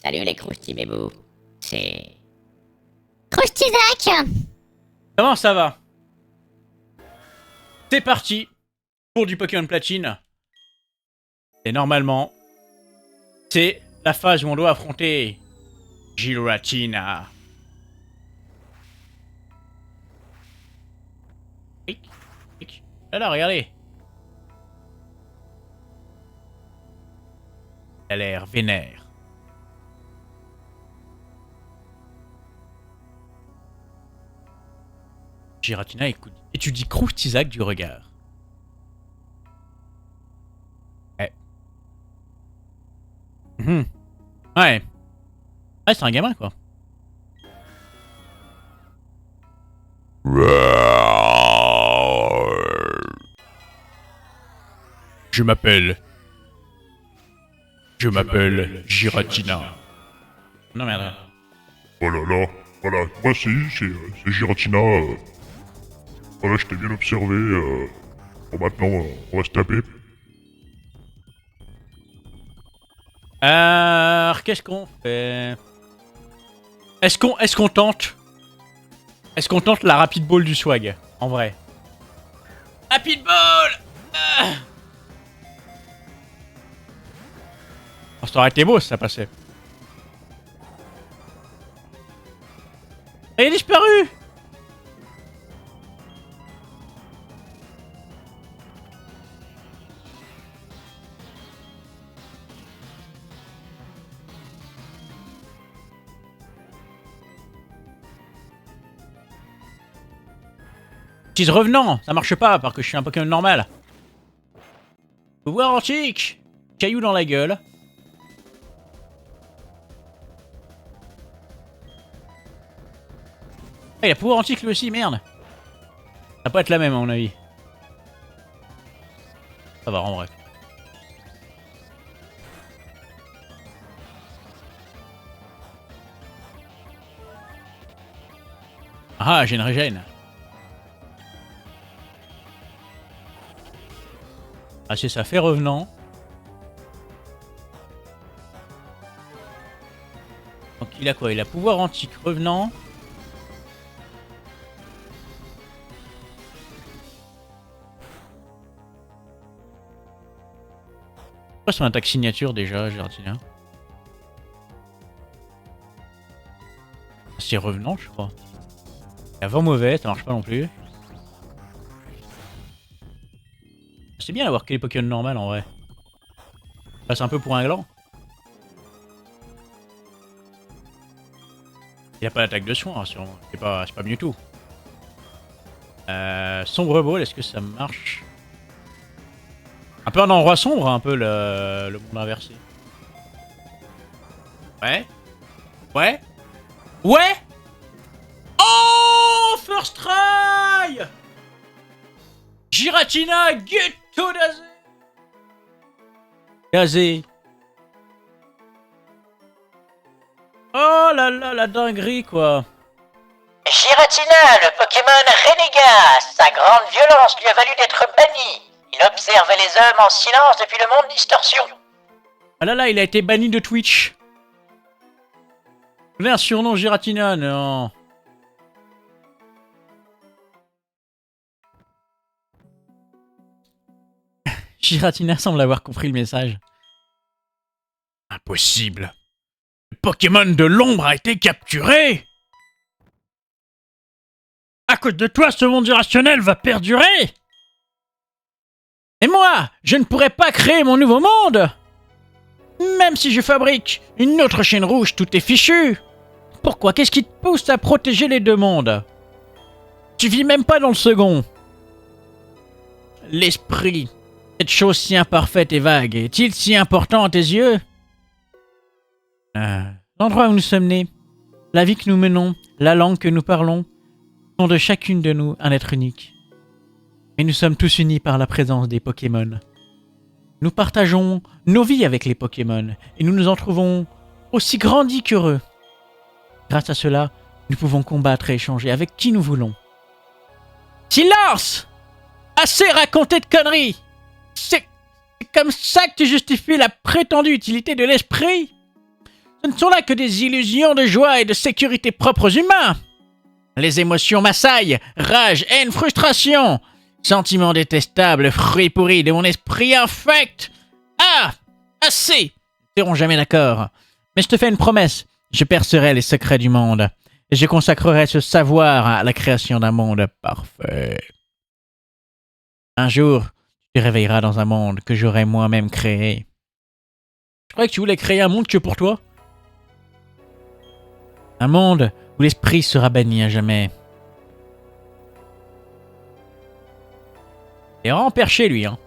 Salut les croustibébous. C'est... Croustizac! Comment ça va? C'est parti pour du Pokémon Platine. Et normalement, c'est la phase où on doit affronter Giratina. Clic, clic. Là, regardez. Elle a l'air vénère. Giratina écoute. Et tu dis Croustizac du regard. Ouais. Ouais. Ouais, c'est un gamin, quoi. Je m'appelle Giratina. Non, merde. Oh là là, voilà, moi c'est Giratina. Voilà, je t'ai bien observé. Bon, maintenant, on va se taper. Qu'est-ce qu'on fait? Est-ce qu'on tente? Est-ce qu'on tente la Rapid Ball du swag? En vrai. Rapid Ball! Oh, ça aurait été beau si ça passait. Et il est disparu! Utilise revenant, ça marche pas parce que je suis un Pokémon normal. Pouvoir antique! Caillou dans la gueule. Ah, il a pouvoir antique lui aussi, merde. Ça va pas être la même à mon avis. Ça va en vrai. Ah, j'ai une régène. Ah, c'est ça, fait revenant. Donc il a quoi? Il a pouvoir antique, revenant. C'est quoi son attaque signature déjà, Giratina? C'est revenant, je crois. Et avant mauvais, ça marche pas non plus. C'est bien d'avoir que les Pokémon normales en vrai. Ça passe un peu pour un gland. Il a pas d'attaque de soin, sûrement. C'est pas Mewtwo. Sombre Ball, est-ce que ça marche? Un peu un endroit sombre, un peu le monde inversé. Ouais. Ouais. Ouais. Oh, first try. Giratina, get to Dazé. Dazé. Oh là là, la dinguerie, quoi. Giratina, le Pokémon renégat. Sa grande violence lui a valu d'être banni. Il observait les hommes en silence depuis le monde distorsion. Ah là là, il a été banni de Twitch. Vous avez un surnom Giratina, non. Giratina semble avoir compris le message. Impossible. Le Pokémon de l'ombre a été capturé. À cause de toi, ce monde irrationnel va perdurer. Et moi, je ne pourrai pas créer mon nouveau monde. Même si je fabrique une autre chaîne rouge, tout est fichu. Pourquoi? Qu'est-ce qui te pousse à protéger les deux mondes? Tu vis même pas dans le second. L'esprit, cette chose si imparfaite et vague, est-il si important à tes yeux? L'endroit où nous sommes nés, la vie que nous menons, la langue que nous parlons, font de chacune de nous un être unique. Mais nous sommes tous unis par la présence des Pokémon. Nous partageons nos vies avec les Pokémon, et nous nous en trouvons aussi grandis qu'heureux. Grâce à cela, nous pouvons combattre et échanger avec qui nous voulons. Silence! Assez raconté de conneries! C'est comme ça que tu justifies la prétendue utilité de l'esprit? Ce ne sont là que des illusions de joie et de sécurité propres aux humains. Les émotions m'assaillent, rage, haine, frustration, sentiments détestables, fruits pourris de mon esprit infect. Ah, assez. Nous ne serons jamais d'accord. Mais je te fais une promesse, je percerai les secrets du monde, et je consacrerai ce savoir à la création d'un monde parfait. Un jour, tu te réveilleras dans un monde que j'aurai moi-même créé. Je croyais que tu voulais créer un monde que pour toi. Un monde où l'esprit sera banni à jamais. Il est vraiment perché, lui, hein.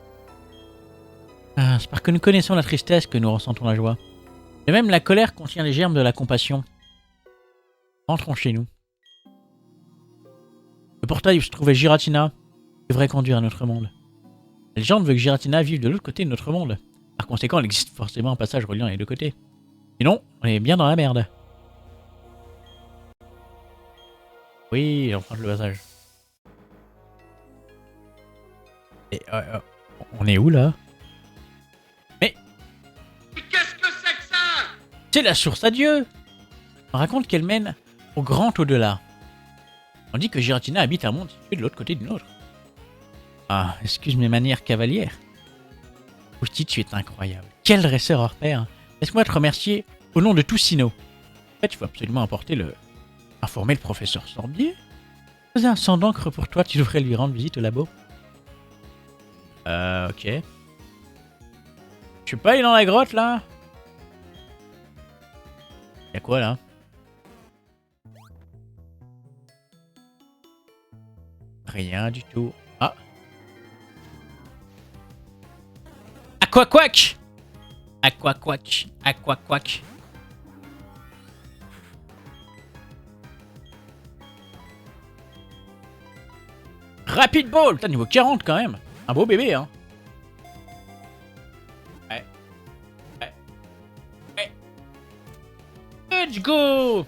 Ah, c'est parce que nous connaissons la tristesse que nous ressentons la joie. Et même la colère contient les germes de la compassion. Rentrons chez nous. Le portail où se trouvait Giratina devrait conduire à notre monde. La légende veut que Giratina vive de l'autre côté de notre monde. Par conséquent, il existe forcément un passage reliant les deux côtés. Sinon, on est bien dans la merde. Oui, enfin le passage. Et on est où là? Mais Qu'est-ce que c'est que ça? c'est la source à Dieu. On raconte qu'elle mène au grand au-delà. On dit que Giratina habite un monde situé de l'autre côté du nôtre. Ah, excuse mes manières cavalières. Ousti, tu es incroyable. Quel dresseur hors pair. Laisse-moi te remercier au nom de tous Sino. En fait, il faut absolument informer le professeur Sorbier. Faisais un sang d'encre pour toi, tu devrais lui rendre visite au labo. Ok. Je suis pas allé dans la grotte là. Y'a quoi là? Rien du tout. Ah. Aquaquack. Aquaquack. Aquaquack. Rapid Ball. Putain, niveau 40 quand même. Un beau bébé, hein. Ouais. Ouais. Ouais. Let's go.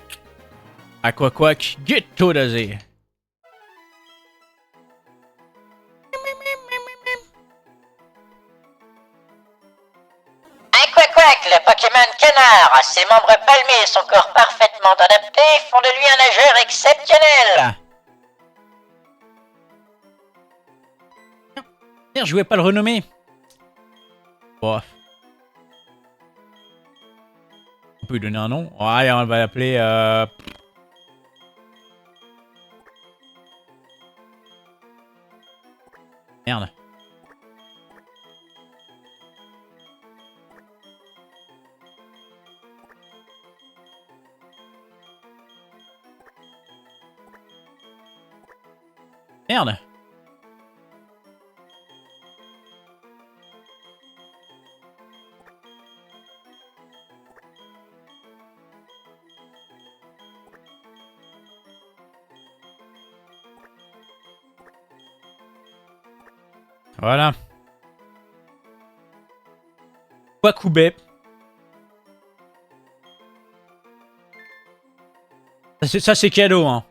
Aquaquack. Get to the Z. Quack, le Pokémon canard. Ses membres palmés et son corps parfaitement adapté font de lui un nageur exceptionnel. Ah. Merde, je voulais pas le renommer. Bon. On peut lui donner un nom. Ouais, on va l'appeler... Merde. Merde. Voilà. Quacoubet. Ça c'est cadeau, hein.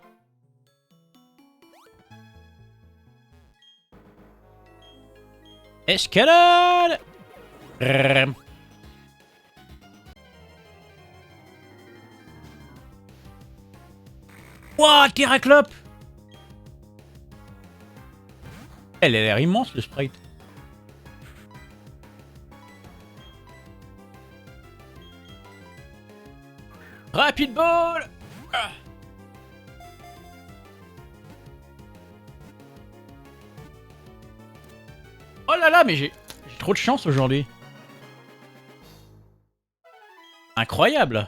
Escalade. Wouah, Terraclope. Elle a l'air immense, le sprite. Rapid Ball. Ah. Oh là là, mais j'ai trop de chance aujourd'hui. Incroyable.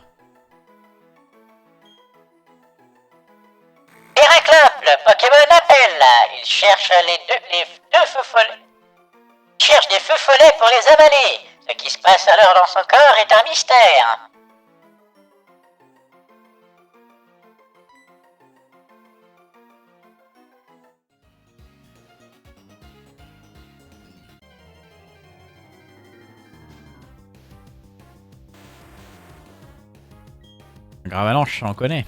Terraclope, le Pokémon appelle. Il cherche les deux feux follets. Il cherche des feux follets pour les avaler. Ce qui se passe alors dans son corps est un mystère. Gravalanche, on connaît.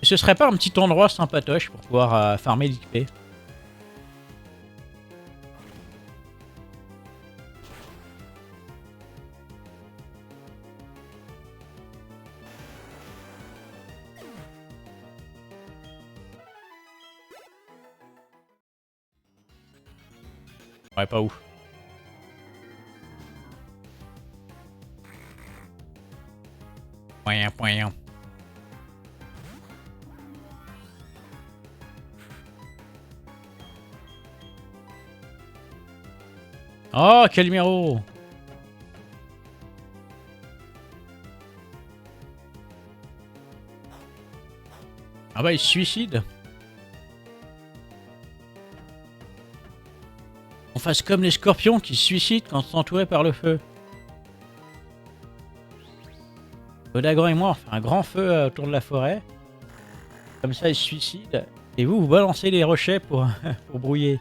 Et ce serait pas un petit endroit sympatoche pour pouvoir farmer l'XP? Ouais, pas où. Point, point. Oh, quel numéro! Ah bah, il se suicide. On fasse comme les scorpions qui se suicident quand sont entourés par le feu. Odagon et moi, on fait un grand feu autour de la forêt. Comme ça, ils se suicident. Et vous, vous balancez les rochers pour, pour brouiller.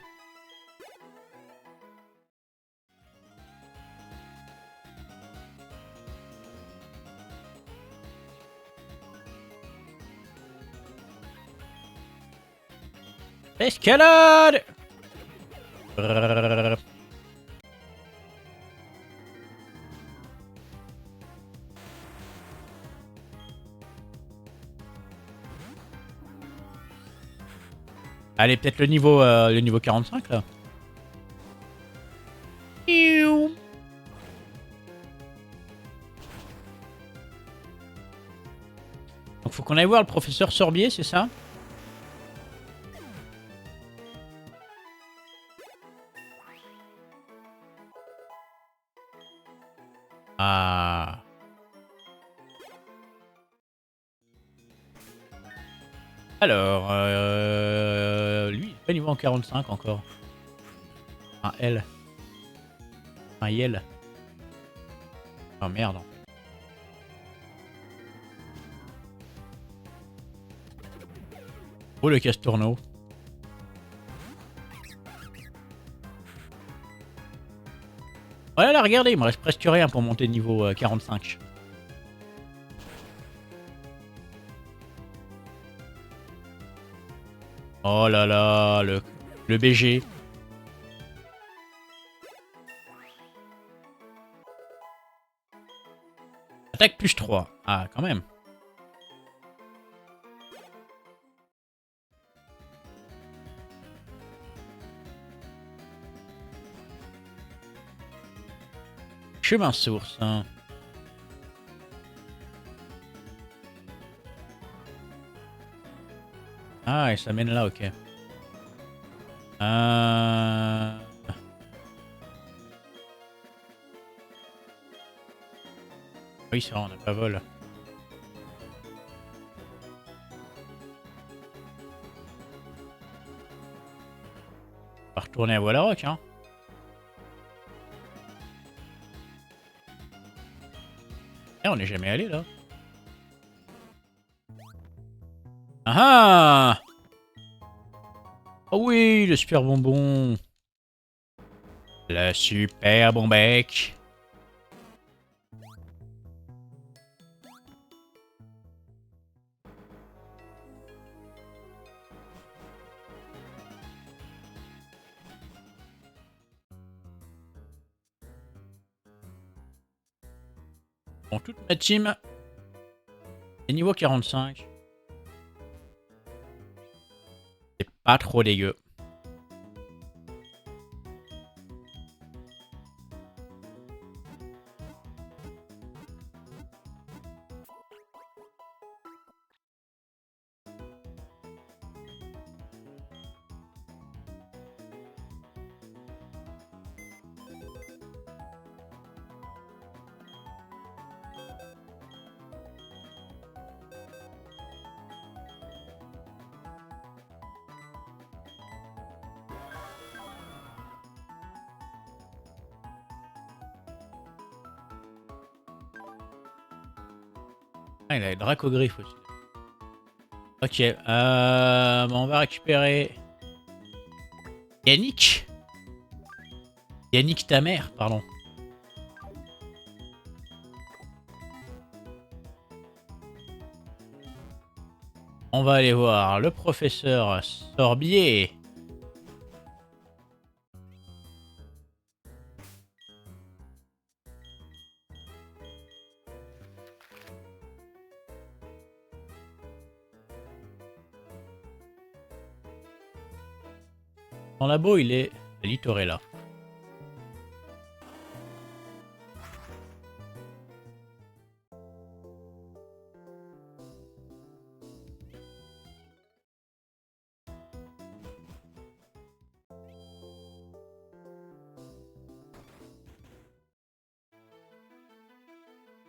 Escalade! Allez, peut-être le niveau 45 là. Donc faut qu'on aille voir le professeur Sorbier, c'est ça? Ah. Alors, lui, il est pas niveau en 45 encore. Un L. Un Yel. Oh merde. Oh le casse-tourneau. Voilà, là, regardez, il me reste presque rien pour monter niveau 45. Oh là là, le BG. Attaque plus 3. Ah, quand même. Chemin source. Hein. Ah, et ça mène là, ok. Oui, c'est vrai, on n'a pas vol. On va retourner à Voilarock, hein. Eh, on n'est jamais allé là. Ah ah! Oh oui, le super bonbon. Le super bon bec. Bon, toute ma team est niveau 45. C'est pas trop dégueu. Ah, il a les dracogriffes aussi. Ok, bon, on va récupérer Yannick. Yannick ta mère, pardon. On va aller voir le professeur Sorbier. Son labo, il est à Litorella.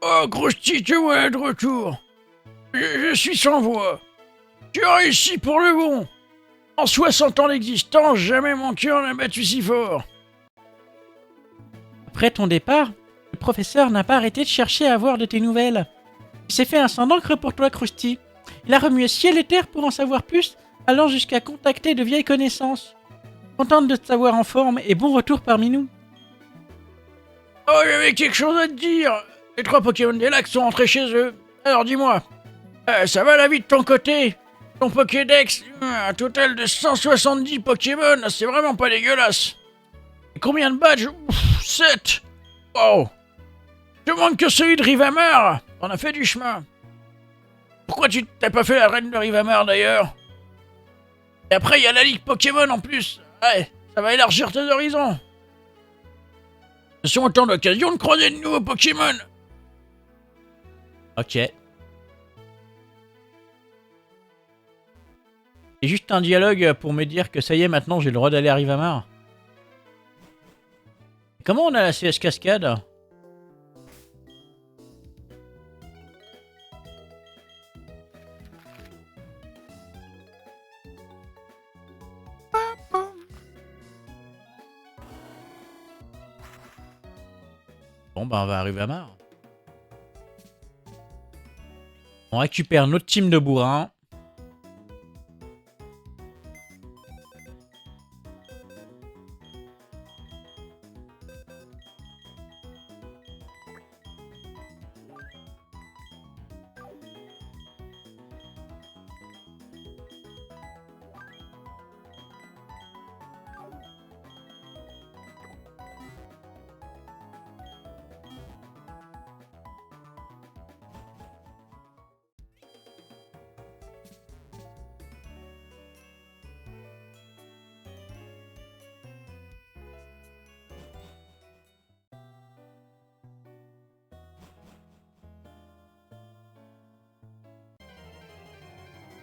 Oh, Krusty, te voilà de retour. Je suis sans voix. Tu as réussi pour le bon. En 60 ans d'existence, jamais mon cœur n'a battu si fort. Après ton départ, le professeur n'a pas arrêté de chercher à avoir de tes nouvelles. Il s'est fait un sang d'encre pour toi, Krusty. Il a remué ciel et terre pour en savoir plus, allant jusqu'à contacter de vieilles connaissances. Contente de te savoir en forme et bon retour parmi nous. Oh, j'avais quelque chose à te dire. Les 3 Pokémon des lacs sont rentrés chez eux. Alors dis-moi, ça va la vie de ton côté? Ton Pokédex, un total de 170 Pokémon, c'est vraiment pas dégueulasse. Et combien de badges? 7. Wow. Je manque que celui de Rivamar. On a fait du chemin. Pourquoi tu t'as pas fait la reine de Rivamar d'ailleurs? Et après, il y a la Ligue Pokémon en plus. Ouais, ça va élargir tes horizons. Ce sont autant d'occasions de croiser de nouveaux Pokémon. Ok. C'est juste un dialogue pour me dire que ça y est, maintenant j'ai le droit d'aller à Rivamar. Comment on a la CS Cascade? Bon bah on va à Rivamar. On récupère notre team de bourrins.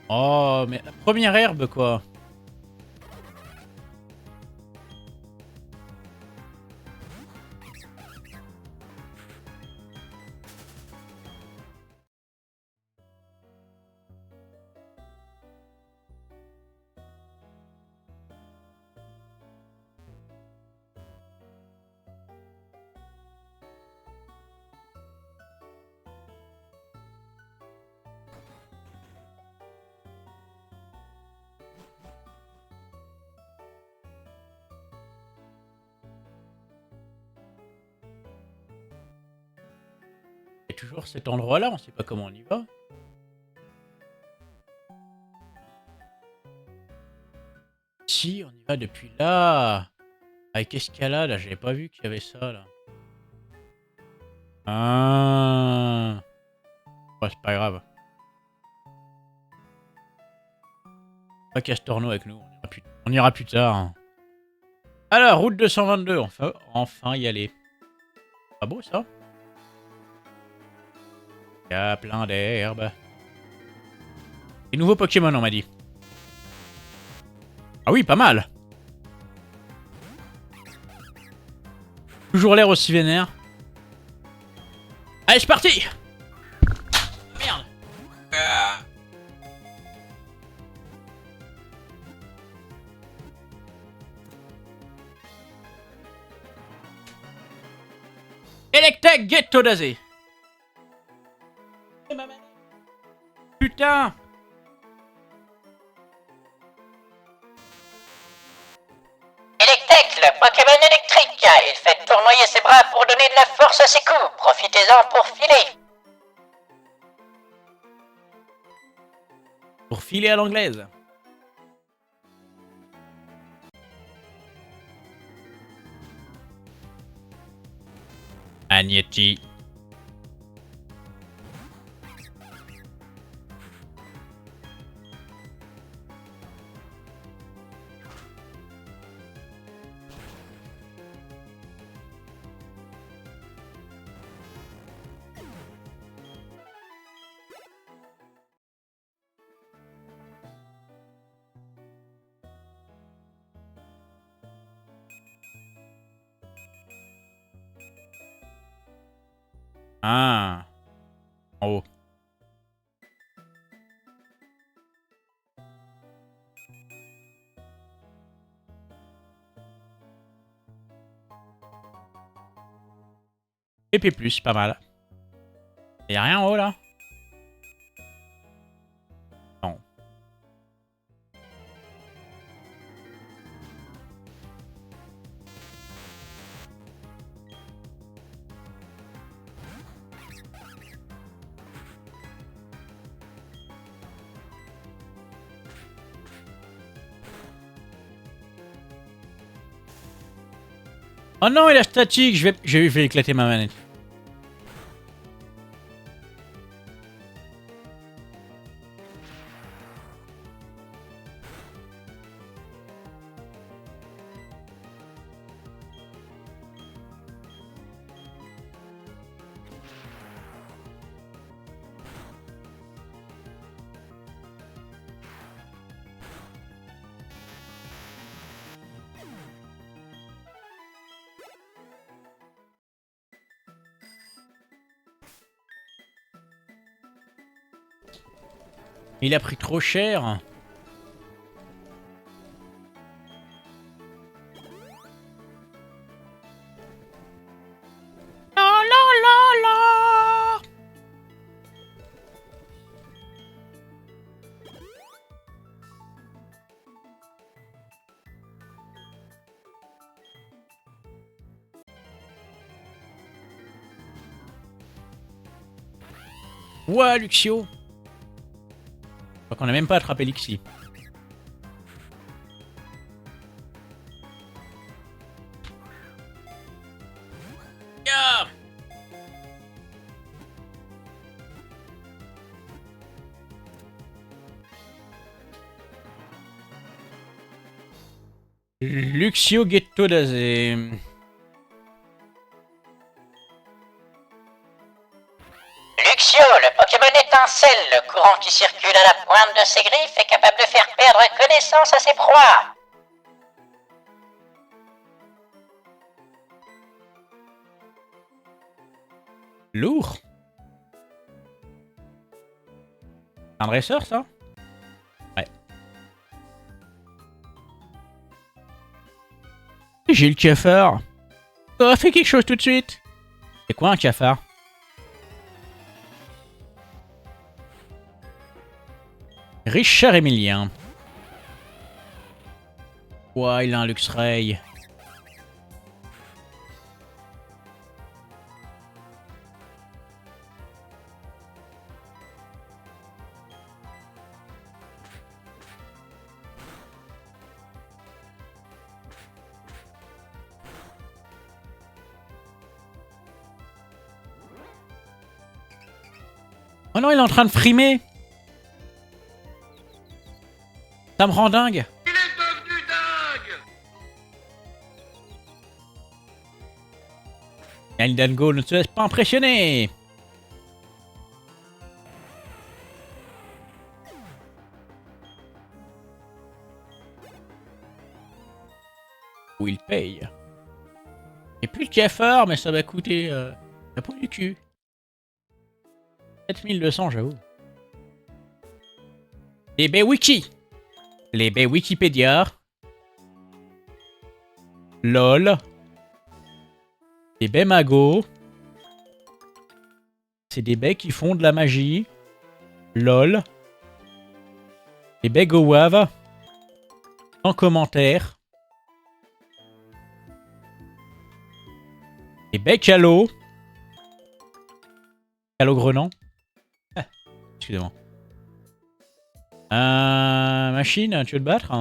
Oh, mais la première herbe, quoi. Il y a toujours cet endroit-là, on sait pas comment on y va. Si, on y va depuis là. Avec escalade, j'avais pas vu qu'il y avait ça, là. Ah. Ouais, c'est pas grave. Pas Castorno avec nous, on ira plus tard. Alors, route 222, enfin y aller. Pas beau, ça? Il y a plein d'herbes. Des nouveaux Pokémon, on m'a dit. Ah oui, pas mal. Toujours l'air aussi vénère. Allez, c'est parti. Merde. Electek Ghetto Dazé. Putain. Electek, le Pokémon électrique. Il fait tournoyer ses bras pour donner de la force à ses coups. Profitez-en pour filer. Pour filer à l'anglaise. Agnetti. Ah. En haut. PP+, pas mal. Y'a rien en haut là? Non. Oh non, il est statique, je vais éclater ma manette. Il a pris trop cher. La la la la. Ouah, Luxio. Je crois qu'on a même pas attrapé Lixi. Yeah. Luxio Ghetto d'Azé. Luxio, le Pokémon étincelle, le courant qui circule à la pointe de ses griffes est capable de faire perdre connaissance à ses proies. Lourd. C'est un dresseur, ça? Ouais. J'ai le cafard. Oh, fais quelque chose tout de suite. C'est quoi un cafard? Richard Emilien. Ouais, il a un Luxray. Oh non, il est en train de frimer. Ça me rend dingue. Il est devenu dingue. Eldango ne se laisse pas impressionner. Où il paye. Et plus de cafard, mais ça va coûter la peau du cul. 7200, j'avoue. Les baies wiki. Les baies Wikipédia. LOL. Les baies mago. C'est des baies qui font de la magie. LOL. Les baies Gowav. En commentaire. Les baies Calo. Calo Grenant. Ah, excusez-moi. Machine, tu veux te battre?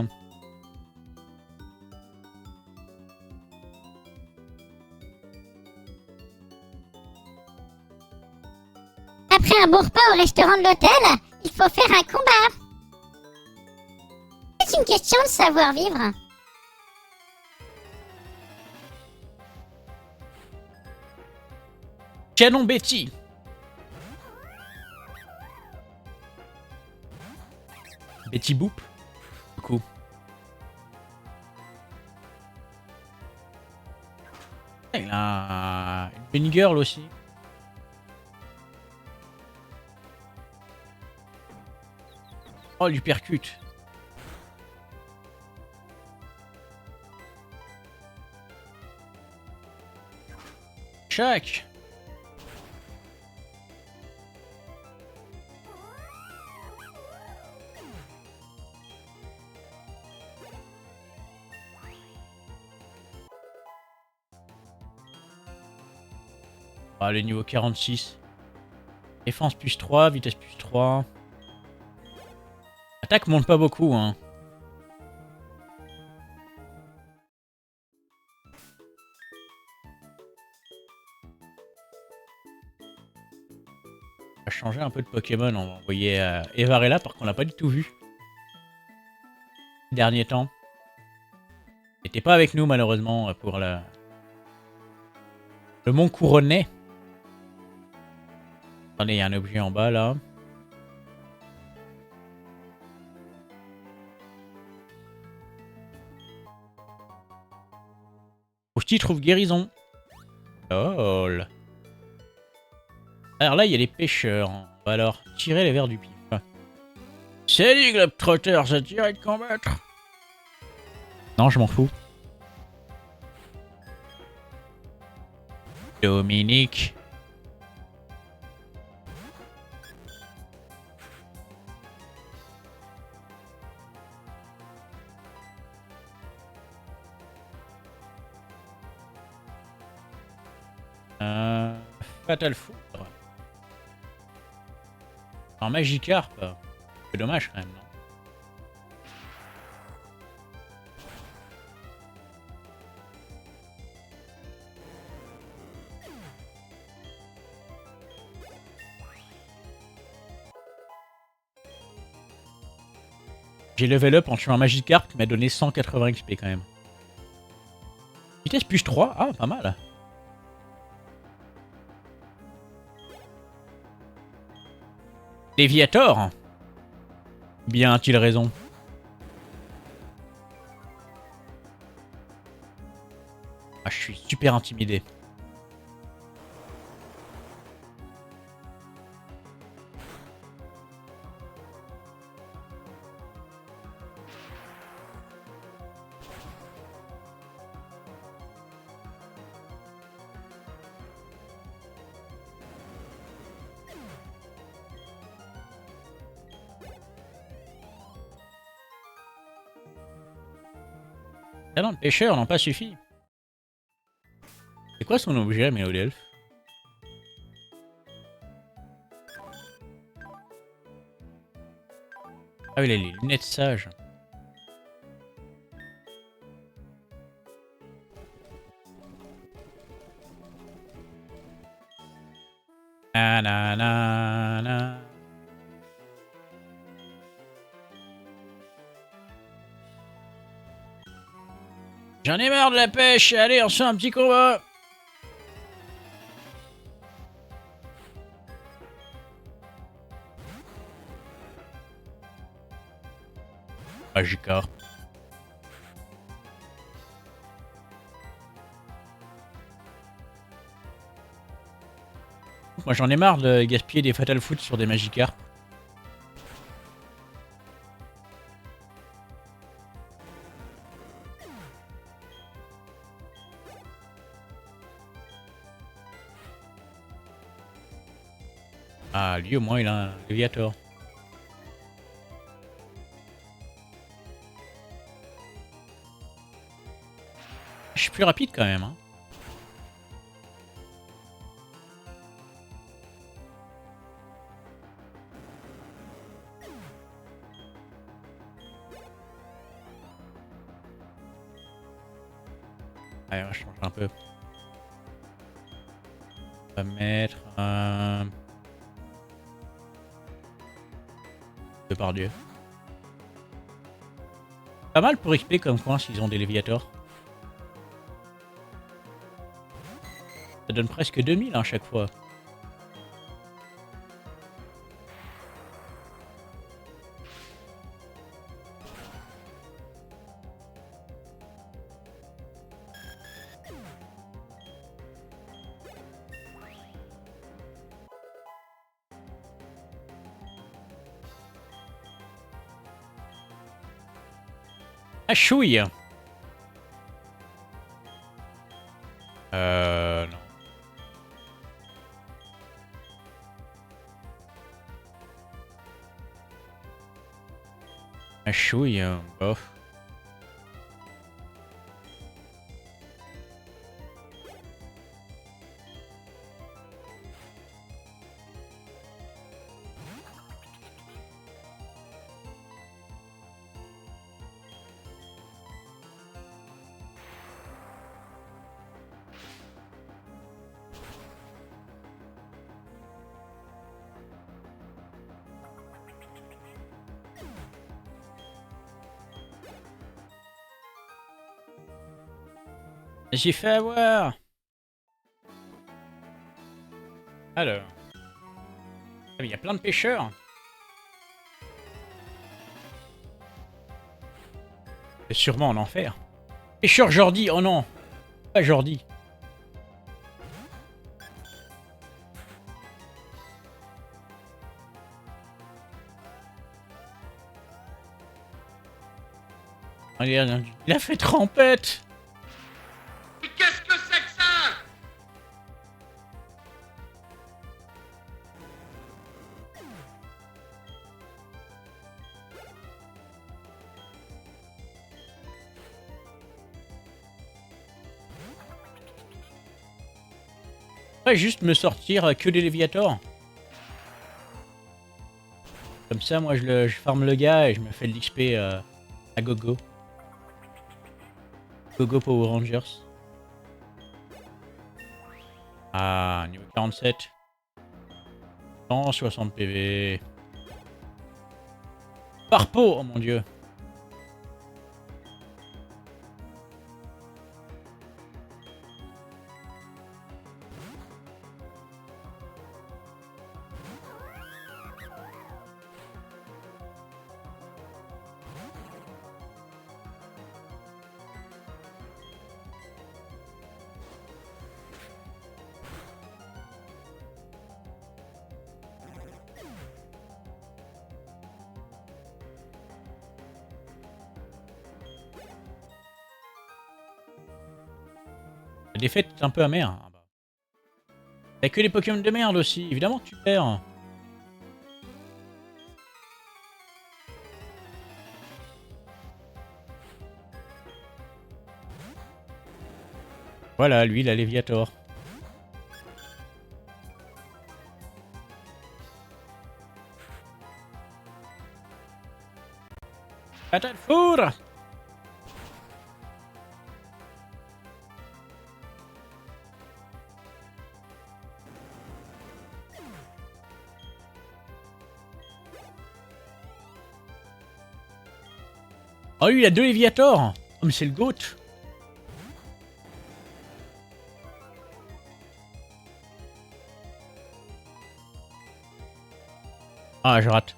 Après un bon repas au restaurant de l'hôtel, il faut faire un combat. C'est une question de savoir-vivre. Canon Betty. Betty Boop. Du coup. Il a une girl aussi. Oh, l'hypercute. Chac. Ah, le niveau 46. Défense plus 3, vitesse plus 3. Attaque monte pas beaucoup, hein. On va changer un peu de Pokémon. On va envoyer Evarella, par contre, on l'a pas du tout vu. Dernier temps. Il n'était pas avec nous, malheureusement, pour le Mont Couronné. Attendez, il y a un objet en bas, là. Ousti trouve guérison. Lol. Alors là, il y a les pêcheurs. On va alors tirer les vers du pif. Salut, Globetrotter, ça te dirait de combattre? Non, je m'en fous. Dominique. Fatal Foudre. Un Magikarp. C'est dommage quand même, non? J'ai level up en tuant un Magikarp qui m'a donné 180 XP quand même. Vitesse plus 3, ah pas mal. Léviator. Bien a-t-il raison. Ah, je suis super intimidé. Talent de pêcheur n'en pas suffi. C'est quoi son objet, Méodelph? Ah oui, il a les lunettes sages. Nanana. J'en ai marre de la pêche, allez, on se fait un petit combat. Magikarp. Moi j'en ai marre de gaspiller des Fatal Foot sur des Magikarp. Ah, lui au moins il a un Léviator. Je suis plus rapide quand même, hein. Allez, on va changer un peu. On va mettre un... par Dieu. Pas mal pour XP comme coin s'ils ont des Léviators. Ça donne presque 2000 à chaque fois. Ah, chouille. Non. Ah, chouille, bof. J'ai fait avoir. Alors. Ah, mais il y a plein de pêcheurs. C'est sûrement en enfer. Pêcheur Jordi, oh non. Pas Jordi. Il a fait trempette. Mais qu'est-ce que c'est que ça? Pas juste me sortir que des Léviators. Comme ça, moi, je farme le gars et je me fais de l'XP à gogo. Gogo Power Rangers. Ah, niveau 47. 160 PV. Par pot, oh mon dieu. La défaite est un peu amère. Ah bah. T'as que les Pokémon de merde aussi, évidemment que tu perds. Voilà, lui, il a Léviator. Patate foudre! Oh, lui, il a 2 Léviators! Oh, mais c'est le GOAT! Ah, je rate.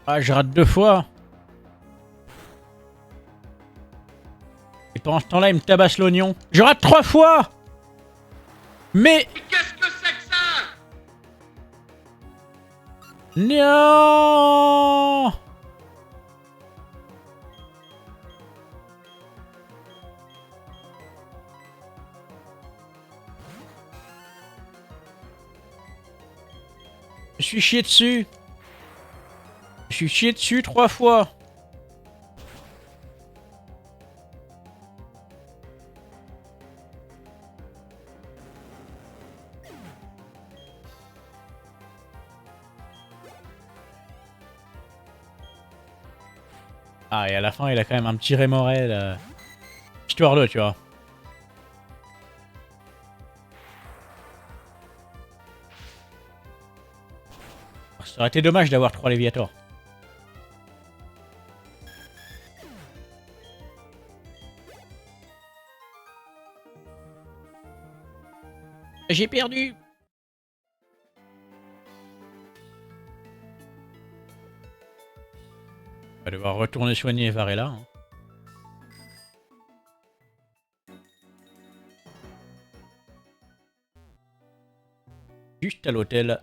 Ah, je rate 2 fois! Et pendant ce temps-là, il me tabasse l'oignon. Je rate 3 fois! Mais... Mais qu'est-ce que c'est que ça? Non! Je suis chié dessus. Je suis chié dessus 3 fois. Ah, et à la fin, il a quand même un petit Rémorel. Histoire de, tu vois. Ça aurait été dommage d'avoir 3 Léviators. J'ai perdu. On va devoir retourner soigner Varela. Hein. Juste à l'hôtel.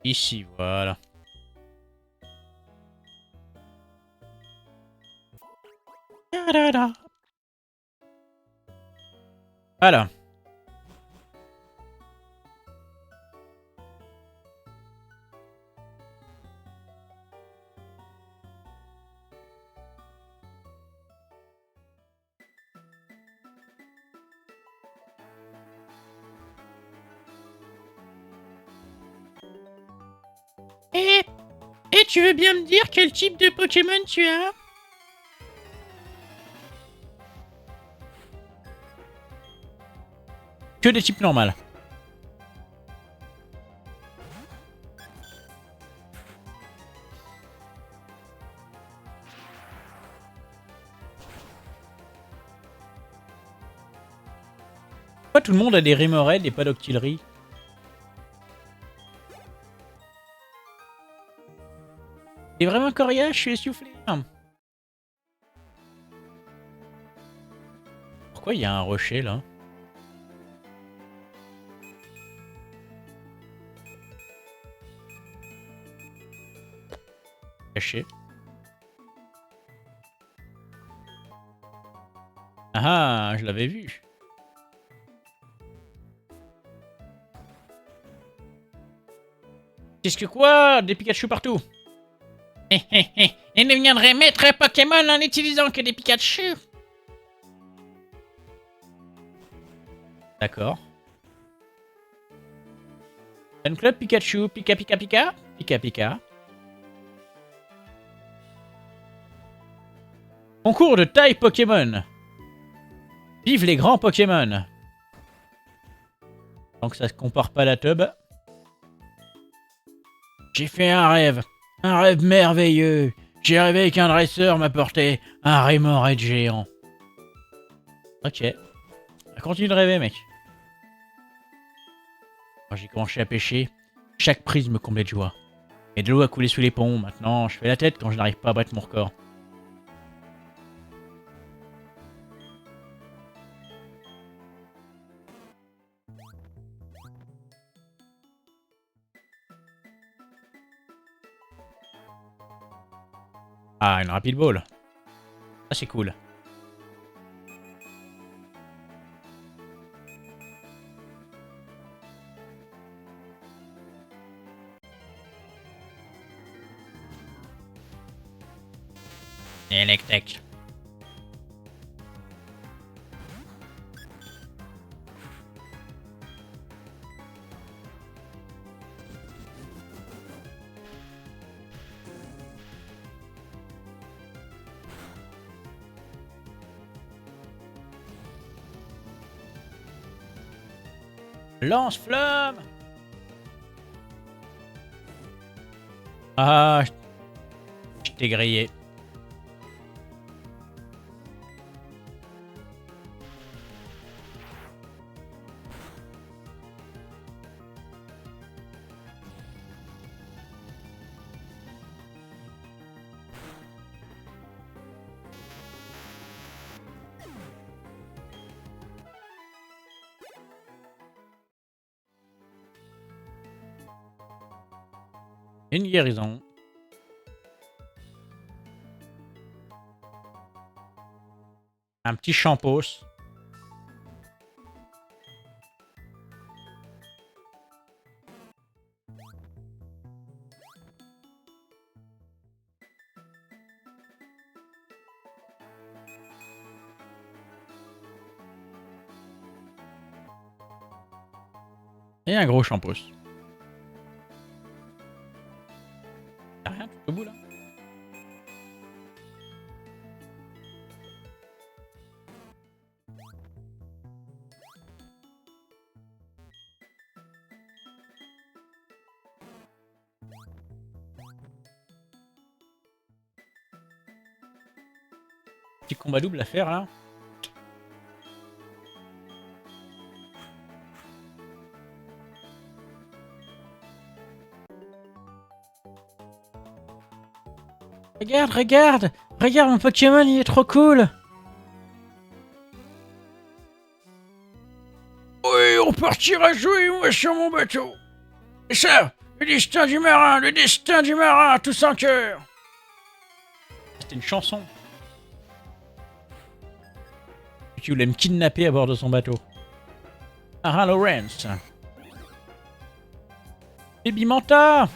Ici, voilà. Ta-da-da. Voilà. Et tu veux bien me dire quel type de Pokémon tu as? Que des types normales. Pourquoi tout le monde a des Remoraid et pas d'Octillery? C'est vraiment coriace, je suis essoufflé. Pourquoi il y a un rocher là? Caché. Ah, je l'avais vu. Qu'est-ce que quoi? Des Pikachu partout. Il deviendrait maître Pokémon en n'utilisant que des Pikachu. D'accord. Fan Club Pikachu, Pika Pika Pika, Pika Pika. Concours de taille Pokémon. Vive les grands Pokémon. Tant que ça se compare pas à la tub. J'ai fait un rêve merveilleux. J'ai rêvé qu'un dresseur m'apportait un Remoraid géant. Ok. Continue de rêver, mec. Quand j'ai commencé à pêcher, chaque prise me comblait de joie. Et de l'eau a coulé sous les ponts. Maintenant, je fais la tête quand je n'arrive pas à battre mon record. Ah, une rapid ball. Ça, c'est cool. Electek. Lance-flamme. Ah, je t'ai grillé. Une guérison. Un petit champos. Et un gros champos. Y'a rien tout au bout là. Petit combat double à faire là. Regarde, regarde! Regarde, mon Pokémon, il est trop cool! partir à jouer, moi, sur mon bateau. Et ça, le destin du marin, tout sans cœur. C'était une chanson. Tu voulais me kidnapper à bord de son bateau. Sarah Lawrence. Baby Manta.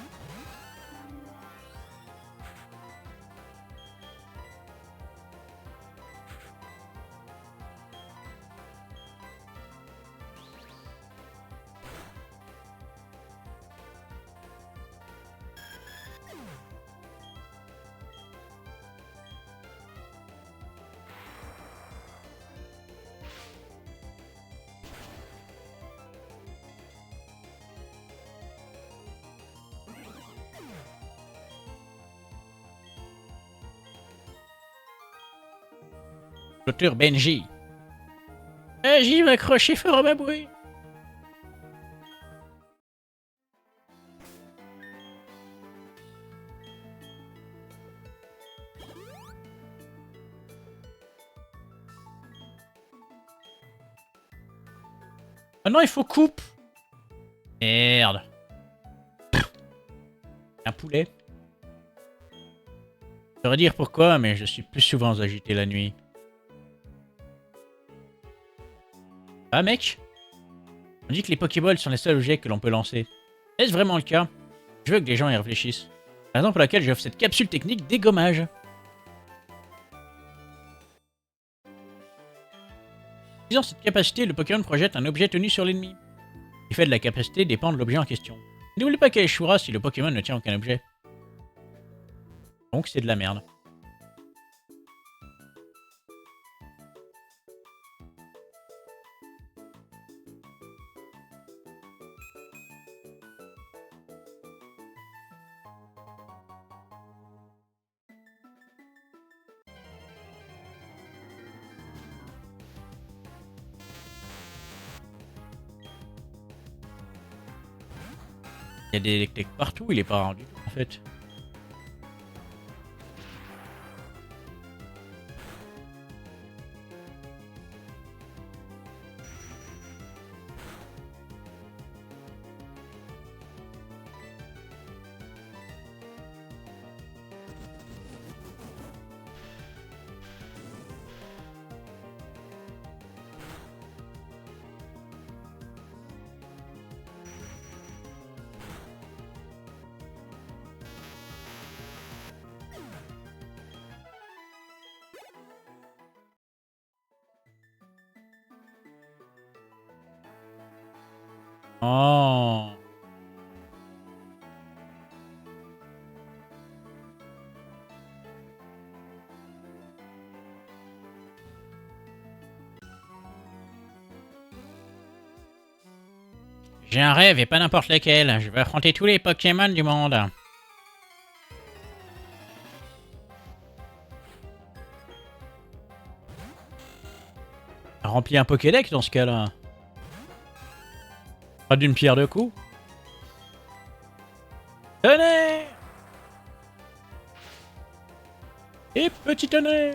Clôture Benji. Benji m'a accroché fort à ma bouée. Ah non, il faut coupe. Merde. Un poulet. Je saurais dire pourquoi, mais je suis plus souvent agité la nuit. Ah mec, on dit que les Pokéballs sont les seuls objets que l'on peut lancer. Est-ce vraiment le cas? Je veux que les gens y réfléchissent. La raison pour laquelle j'offre cette capsule technique dégommage. En utilisant cette capacité, le Pokémon projette un objet tenu sur l'ennemi. L'effet de la capacité dépend de l'objet en question. N'oubliez pas qu'elle échouera si le Pokémon ne tient aucun objet. Donc c'est de la merde. Il y a des électriques partout, il est pas rendu en fait. Oh. J'ai un rêve et pas n'importe lequel. Je veux affronter tous les Pokémon du monde. Remplis un Pokédex dans ce cas-là. Pas d'une pierre deux coups. Tenez! Et petit tonnerre!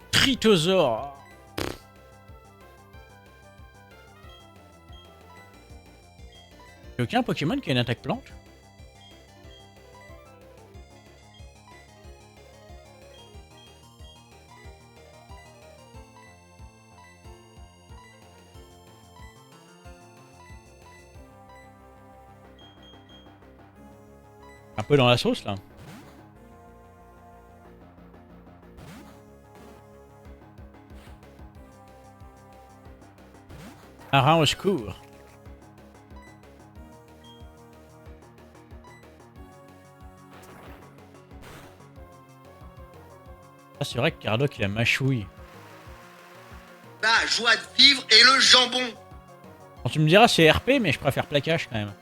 Tritosaure! Y'a aucun Pokémon qui a une attaque plante? Un peu dans la sauce là. Marin au secours. Ah, c'est vrai que Cardock il a mâchouille. La joie de vivre et le jambon. Quand tu me diras c'est RP mais je préfère plaquage quand même.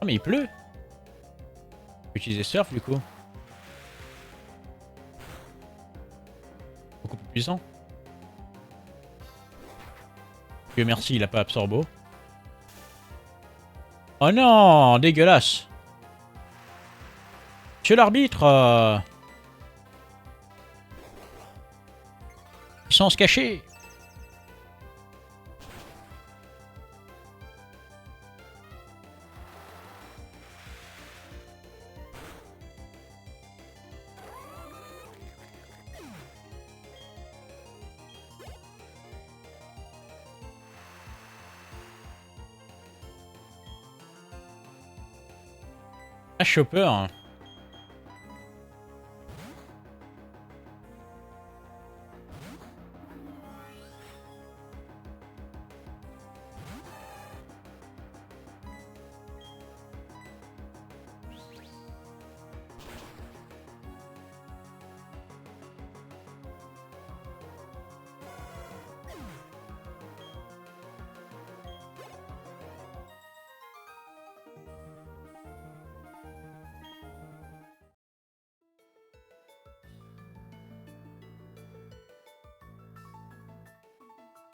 Ah mais il pleut. Je peux utiliser surf du coup. Beaucoup plus puissant. Dieu merci il a pas absorbo. Oh non, dégueulasse. Monsieur l'arbitre. Sans se cacher. Ah, Chopper. Hein.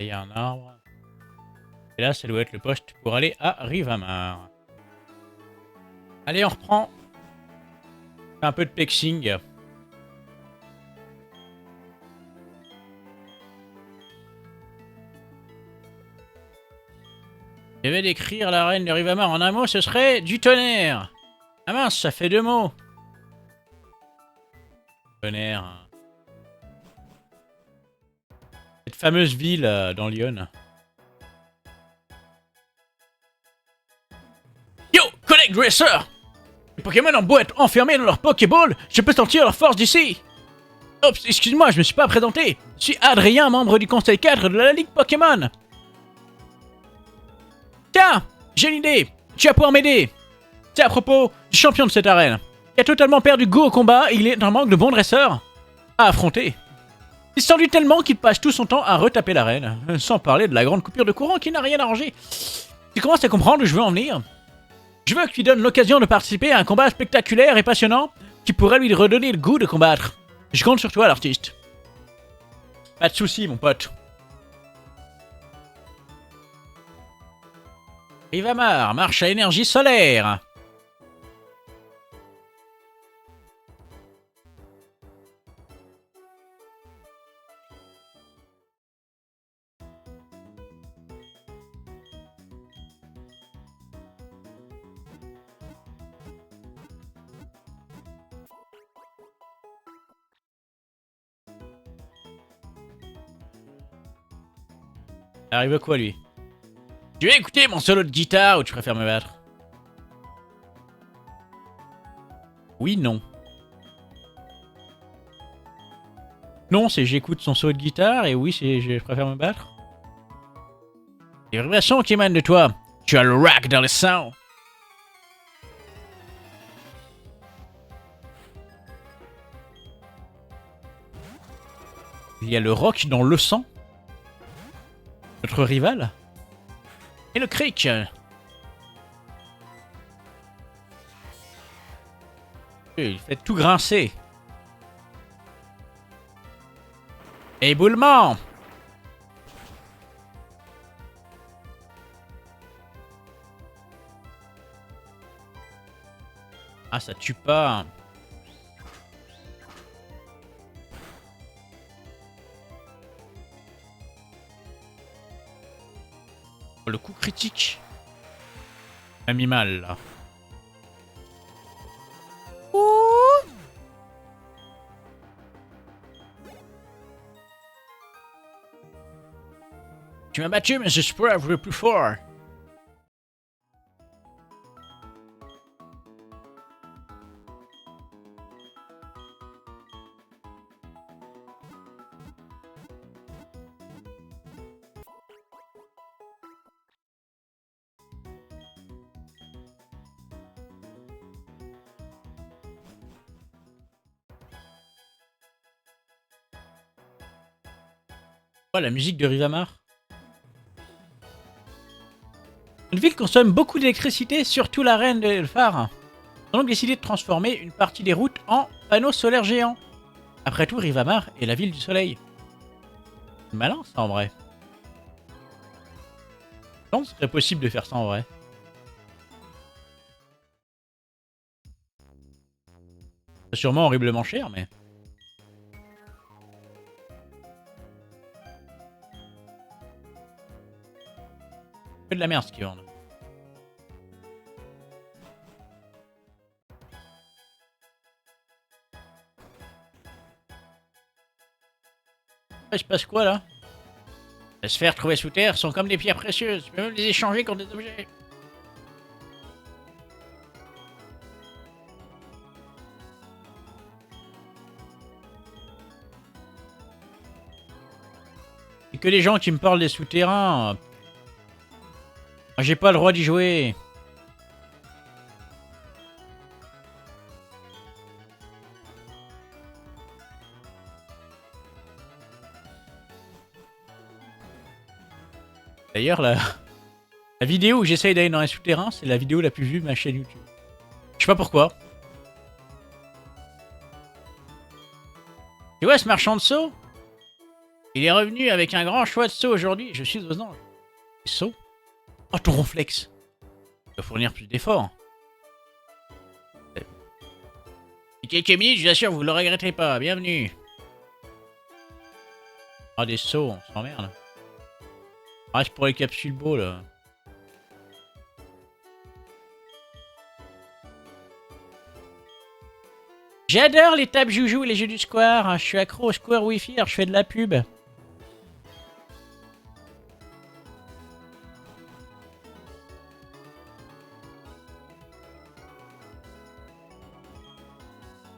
Il y a un arbre. Et là, ça doit être le poste pour aller à Rivamar. Allez, on reprend. Un peu de pexing. Je vais décrire la reine de Rivamar en un mot, ce serait du tonnerre. Ah mince, ça fait 2 mots. Tonnerre. Cette fameuse ville dans Lyon. Yo, collègue Dresser! Les Pokémon ont beau être enfermés dans leur Pokéball, je peux sentir leur force d'ici! Oups, excuse-moi, je me suis pas présenté. Je suis Adrien, membre du Conseil 4 de la Ligue Pokémon. Tiens, j'ai une idée. Tu vas pouvoir m'aider. C'est à propos du champion de cette arène. Il a totalement perdu goût au combat et il est en manque de bons dresseurs à affronter. Il s'ennuie tellement qu'il passe tout son temps à retaper l'arène, sans parler de la grande coupure de courant qui n'a rien arrangé. Tu commences à comprendre où je veux en venir? Je veux que tu lui donnes l'occasion de participer à un combat spectaculaire et passionnant qui pourrait lui redonner le goût de combattre. Je compte sur toi, l'artiste. Pas de soucis, mon pote. Rivamar, marche à énergie solaire. Arrive quoi, lui? Tu veux écouter mon solo de guitare ou tu préfères me battre? Oui, non. Non, c'est j'écoute son solo de guitare et oui, c'est je préfère me battre. Les vibrations qui émanent de toi. Tu as le rock dans le sang. Il y a le rock dans le sang. Notre rival. Et le cric. Il fait tout grincer. Éboulement. Ah, ça tue pas. Le coup critique. M'a mis mal, là. Tu m'as battu, mais je suis pas le plus fort. Oh, la musique de Rivamar. Une ville consomme beaucoup d'électricité, surtout l'arène de phare. Ils ont donc décidé de transformer une partie des routes en panneaux solaires géants. Après tout, Rivamar est la ville du soleil. C'est malin ça en vrai. Je pense que ce serait possible de faire ça en vrai. C'est sûrement horriblement cher, mais... Que de la merde ce qu'ils vendent. Il se passe quoi là? Les sphères trouvées sous terre sont comme des pierres précieuses. Tu peux même les échanger contre des objets. Et que les gens qui me parlent des souterrains. J'ai pas le droit d'y jouer. D'ailleurs, la vidéo où j'essaye d'aller dans les souterrains, c'est la vidéo la plus vue de ma chaîne YouTube. Je sais pas pourquoi. Tu vois ce marchand de seaux? Il est revenu avec un grand choix de seaux aujourd'hui. Je suis aux anges. Les seaux? Oh, ton ronflex. Il doit fournir plus d'efforts. Et quelques minutes, je vous assure, vous le regretterez pas. Bienvenue. Ah, des seaux, on s'emmerde. Ah, c'est pour les capsules beaux, là. J'adore les tables joujou et les jeux du square. Je suis accro au square Wi-Fi, alors je fais de la pub.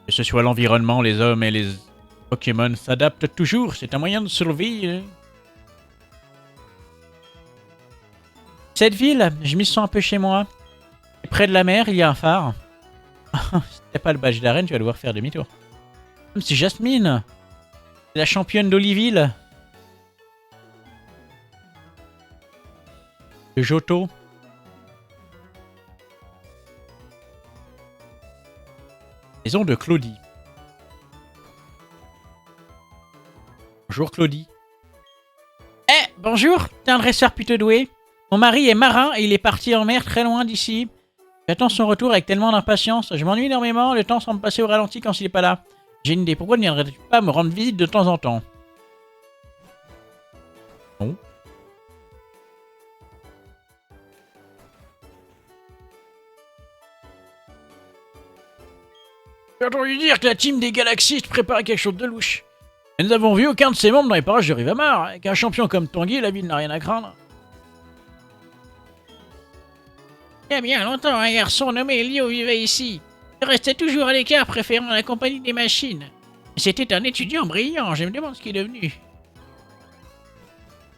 Que ce soit l'environnement, les hommes et les Pokémon s'adaptent toujours. C'est un moyen de survie. Hein. Cette ville, je m'y sens un peu chez moi. Et près de la mer, il y a un phare. Si t'as pas le badge d'arène, tu vas devoir faire demi-tour. C'est Jasmine. C'est la championne d'Oliville. De Johto. Maison de Claudie. Bonjour Claudie. Eh, bonjour, t'es un dresseur plutôt doué. Mon mari est marin et il est parti en mer très loin d'ici. J'attends son retour avec tellement d'impatience. Je m'ennuie énormément, le temps semble passer au ralenti quand il est pas là. J'ai une idée, pourquoi ne viendrais-tu pas me rendre visite de temps en temps? Non. J'ai entendu dire que la team des galaxistes préparait quelque chose de louche. Et nous n'avons vu aucun de ses membres dans les parages de Rivamar. Avec un champion comme Tanguy, la ville n'a rien à craindre. Il y a bien longtemps, un garçon nommé Lio vivait ici. Il restait toujours à l'écart, préférant la compagnie des machines. C'était un étudiant brillant, je me demande ce qu'il est devenu.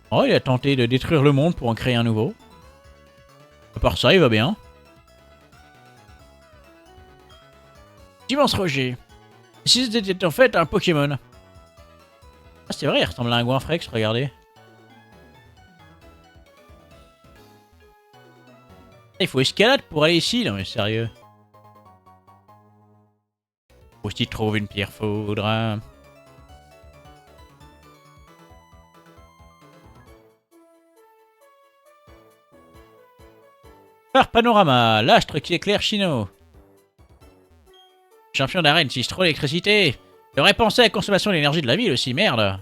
Oh, il a tenté de détruire le monde pour en créer un nouveau. À part ça, il va bien. Immense Roger. Si c'était en fait un Pokémon. Ah, c'est vrai, il ressemble à un Goinfrex, regardez. Il faut escalade pour aller ici, non mais sérieux. Faut aussi trouver une pierre foudre. Hein. Par Panorama, l'astre qui éclaire Chino. Champion d'arène, utilise trop d'électricité. J'aurais pensé à la consommation d'énergie de la ville aussi, merde.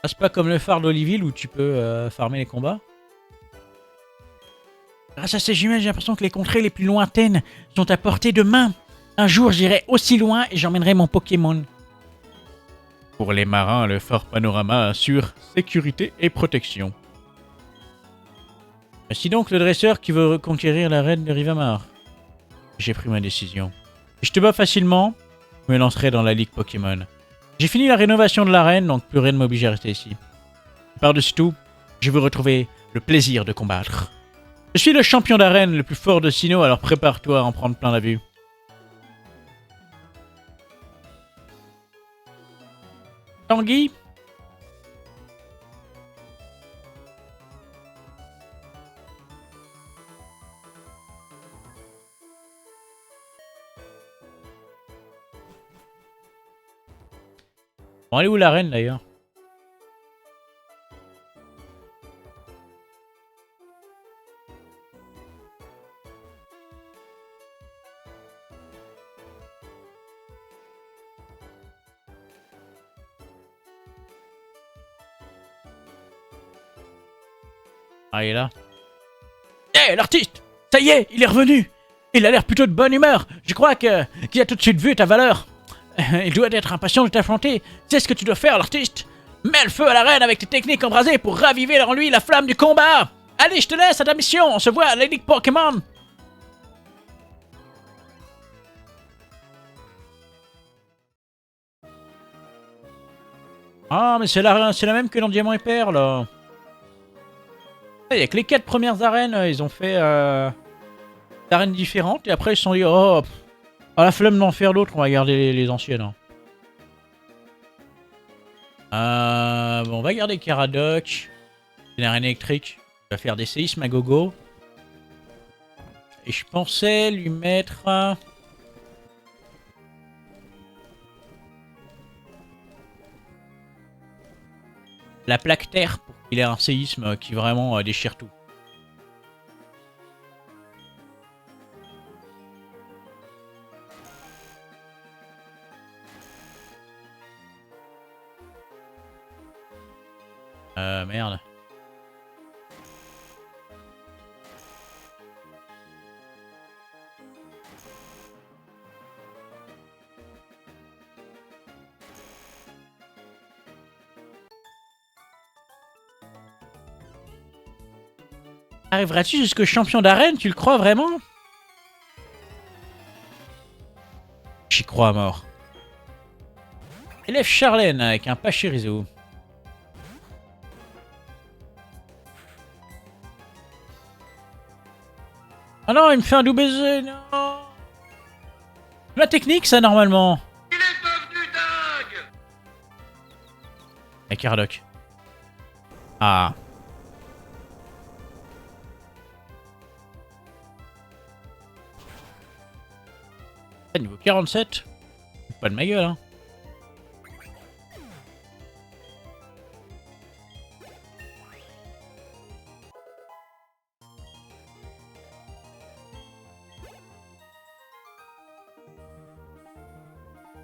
Ah, c'est pas comme le phare d'Oliville où tu peux farmer les combats. Grâce à ces jumelles, j'ai l'impression que les contrées les plus lointaines sont à portée de main. Un jour, j'irai aussi loin et j'emmènerai mon Pokémon. Pour les marins, le fort Panorama assure sécurité et protection. Voici donc le dresseur qui veut reconquérir l'arène de Rivamar. J'ai pris ma décision. Si je te bats facilement, je me lancerai dans la ligue Pokémon. J'ai fini la rénovation de l'arène, donc plus rien ne m'oblige à rester ici. Par-dessus tout, je veux retrouver le plaisir de combattre. Je suis le champion d'arène le plus fort de Sinnoh, alors prépare-toi à en prendre plein la vue. Tanguy? Bon, elle est où la reine d'ailleurs? Ah, il est là. Hé, l'artiste! Ça y est, il est revenu! Il a l'air plutôt de bonne humeur. Je crois qu'il a tout de suite vu ta valeur. Il doit être impatient de t'affronter. C'est ce que tu dois faire, l'artiste. Mets le feu à l'arène avec tes techniques embrasées pour raviver en lui la flamme du combat. Allez, je te laisse à ta mission. On se voit à la Ligue Pokémon. Ah, mais c'est la même que dans Diamant et Perle, là. Il y a que les 4 premières arènes, ils ont fait des arènes différentes, et après ils se sont dit, oh, à la flemme d'en faire d'autres, on va garder les anciennes. Hein. Bon, on va garder Caradoc. Une arène électrique. Il va faire des séismes à gogo. Et je pensais lui mettre... la plaque terre pour qu'il ait un séisme qui vraiment déchire tout. Merde. Arriveras-tu jusqu'au champion d'arène, tu le crois vraiment? J'y crois à mort. Élève Charlène avec un Pachirisu. Ah non, il me fait un double baiser, non. La technique, ça, normalement. Il est devenu dingue. Et Caradoc. Ah. Niveau 47. Pas de ma gueule, hein.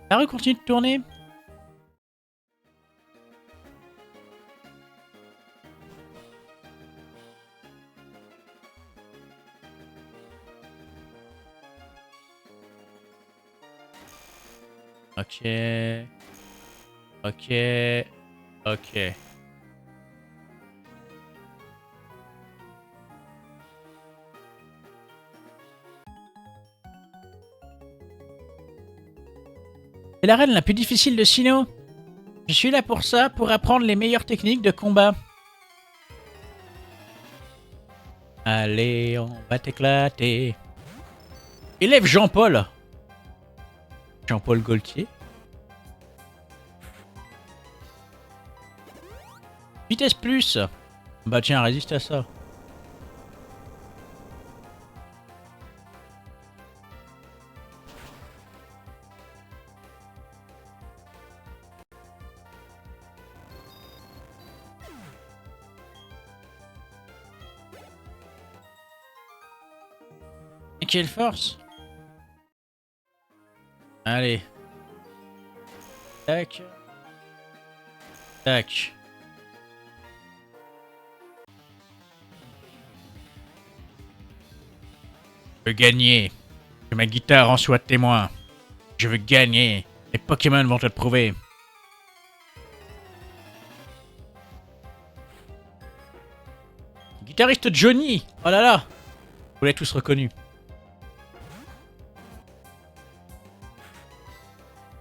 La rue continue de tourner. Ok. Ok. Ok. C'est l'arène la plus difficile de Sinnoh. Je suis là pour ça, pour apprendre les meilleures techniques de combat. Allez, on va t'éclater. Élève Jean-Paul. Jean-Paul Gaultier. Vitesse plus. Bah tiens, résiste à ça. Et quelle force. Allez. Tac. Tac. Je veux gagner. Que ma guitare en soit témoin. Je veux gagner. Les Pokémon vont te le prouver. Guitariste Johnny. Oh là là. Vous l'avez tous reconnu.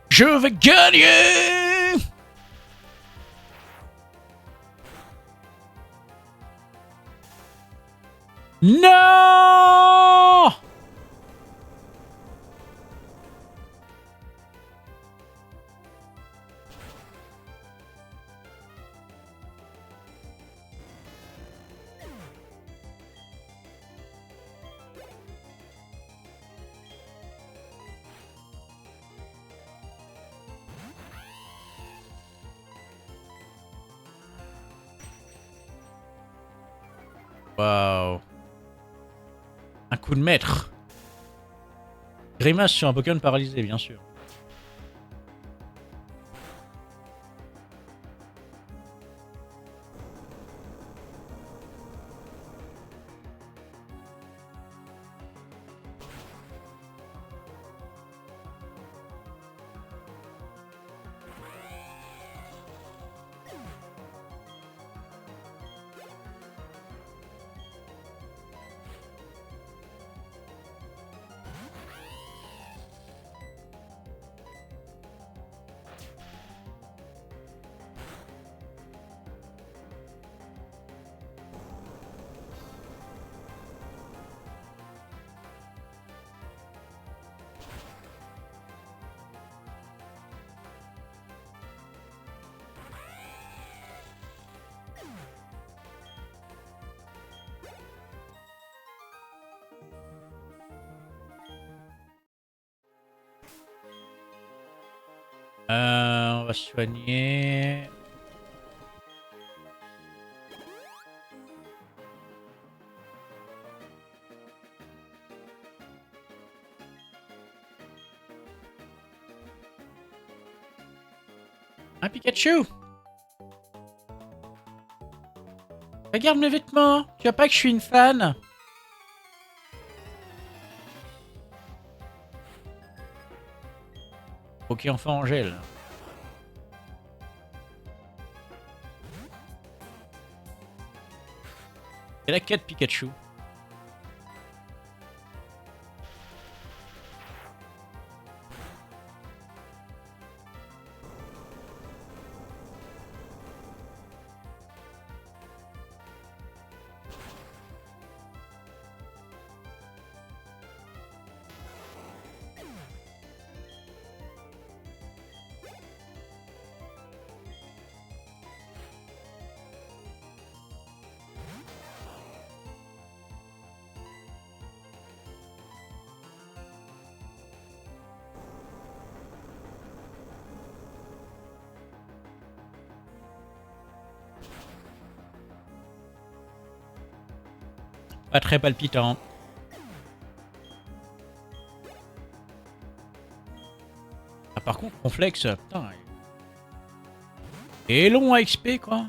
Je vais gagner! Non! Waouh. Un coup de maître. Grimace sur un Pokémon paralysé, bien sûr. On va se soigner. Un Pikachu! Regarde mes vêtements! Tu vois pas que je suis une fan? Ok, enfin Angèle. Et la quête Pikachu. Pas très palpitant. Ah, par contre, Ronflex, putain. Et long à XP, quoi.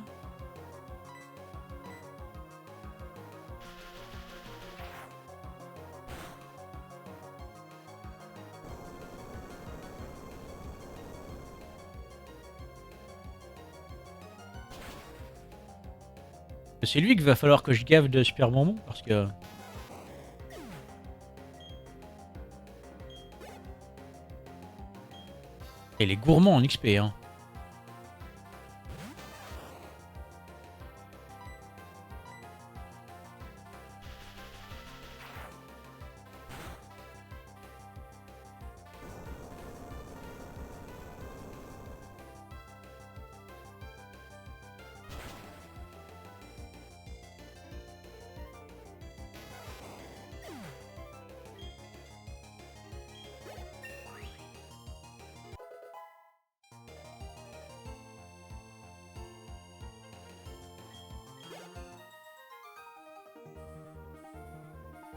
C'est lui qu'il va falloir que je gave de super bonbons parce que. Il est gourmand en XP, hein.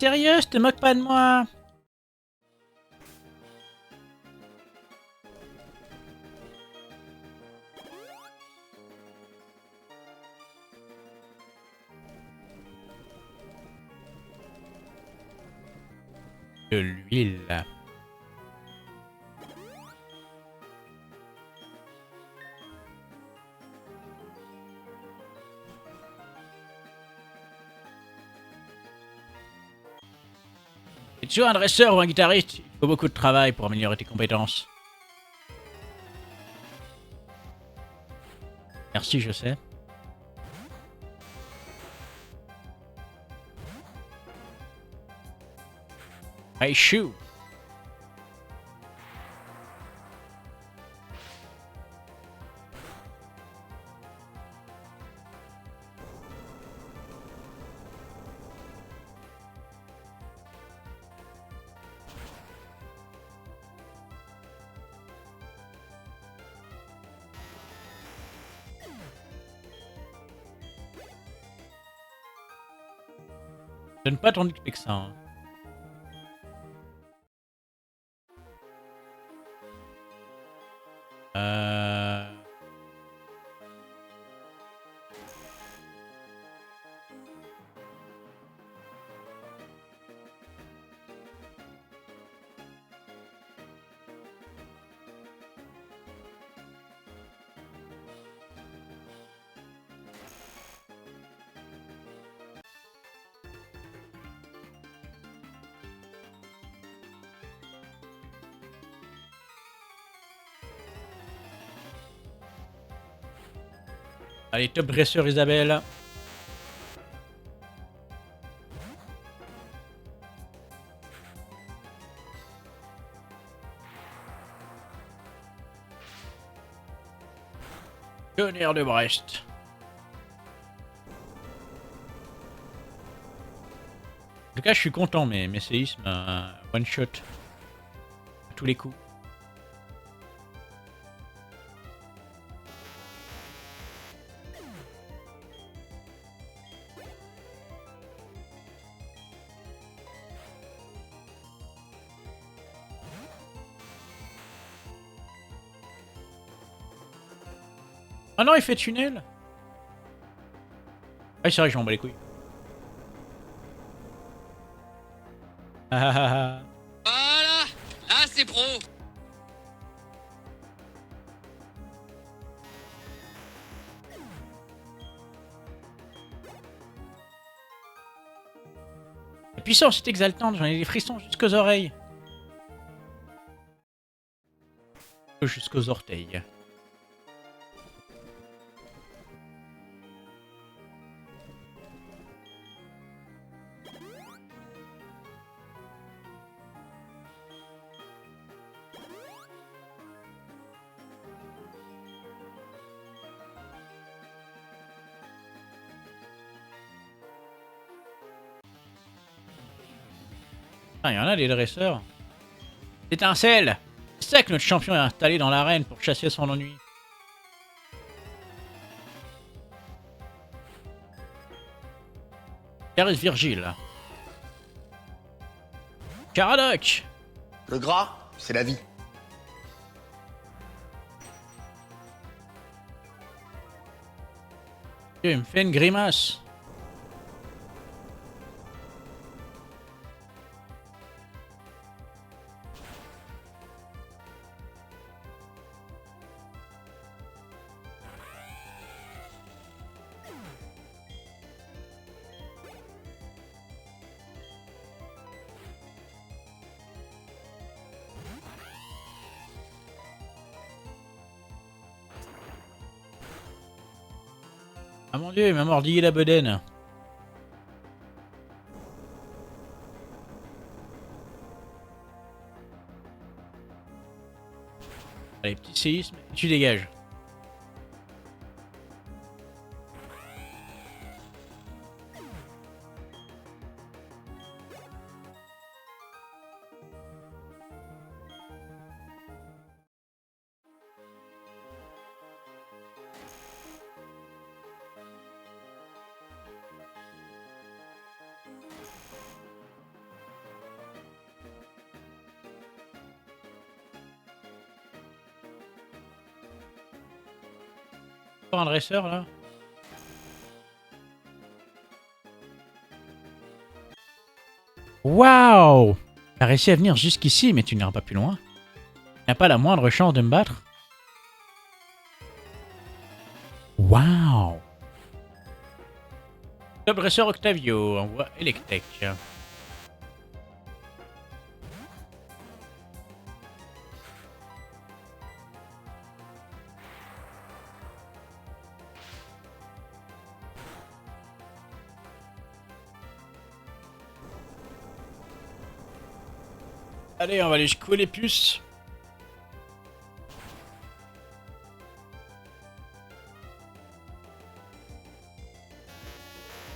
Sérieux, te moque pas de moi. De l'huile. Es-tu un dresseur ou un guitariste? Il faut beaucoup de travail pour améliorer tes compétences. Merci, je sais. Raichu. Donne pas ton XP que ça. Hein. Allez, top dresseur Isabelle. Tonnerre de Brest. En tout cas, je suis content, mais mes séismes, one shot. À tous les coups. Ah non, il fait tunnel. Ah, c'est vrai que j'en bats les couilles. Ah ah ah ah. Voilà, là c'est pro. La puissance est exaltante, j'en ai des frissons jusqu'aux oreilles. Jusqu'aux orteils. Ah, il y en a des dresseurs. Étincelle! C'est ça que notre champion est installé dans l'arène pour chasser son ennui. Caris Virgile. Caradoc! Le gras, c'est la vie. Il me fait une grimace. Ah mon dieu, il m'a mordillé la bedaine. Allez, petit séisme, et tu dégages. Encore un dresseur là. Waouh! T'as réussi à venir jusqu'ici, mais tu n'iras pas plus loin. Tu n'as pas la moindre chance de me battre. Waouh! Top dresseur Octavio en voie électrique. Allez, on va aller secouer les puces.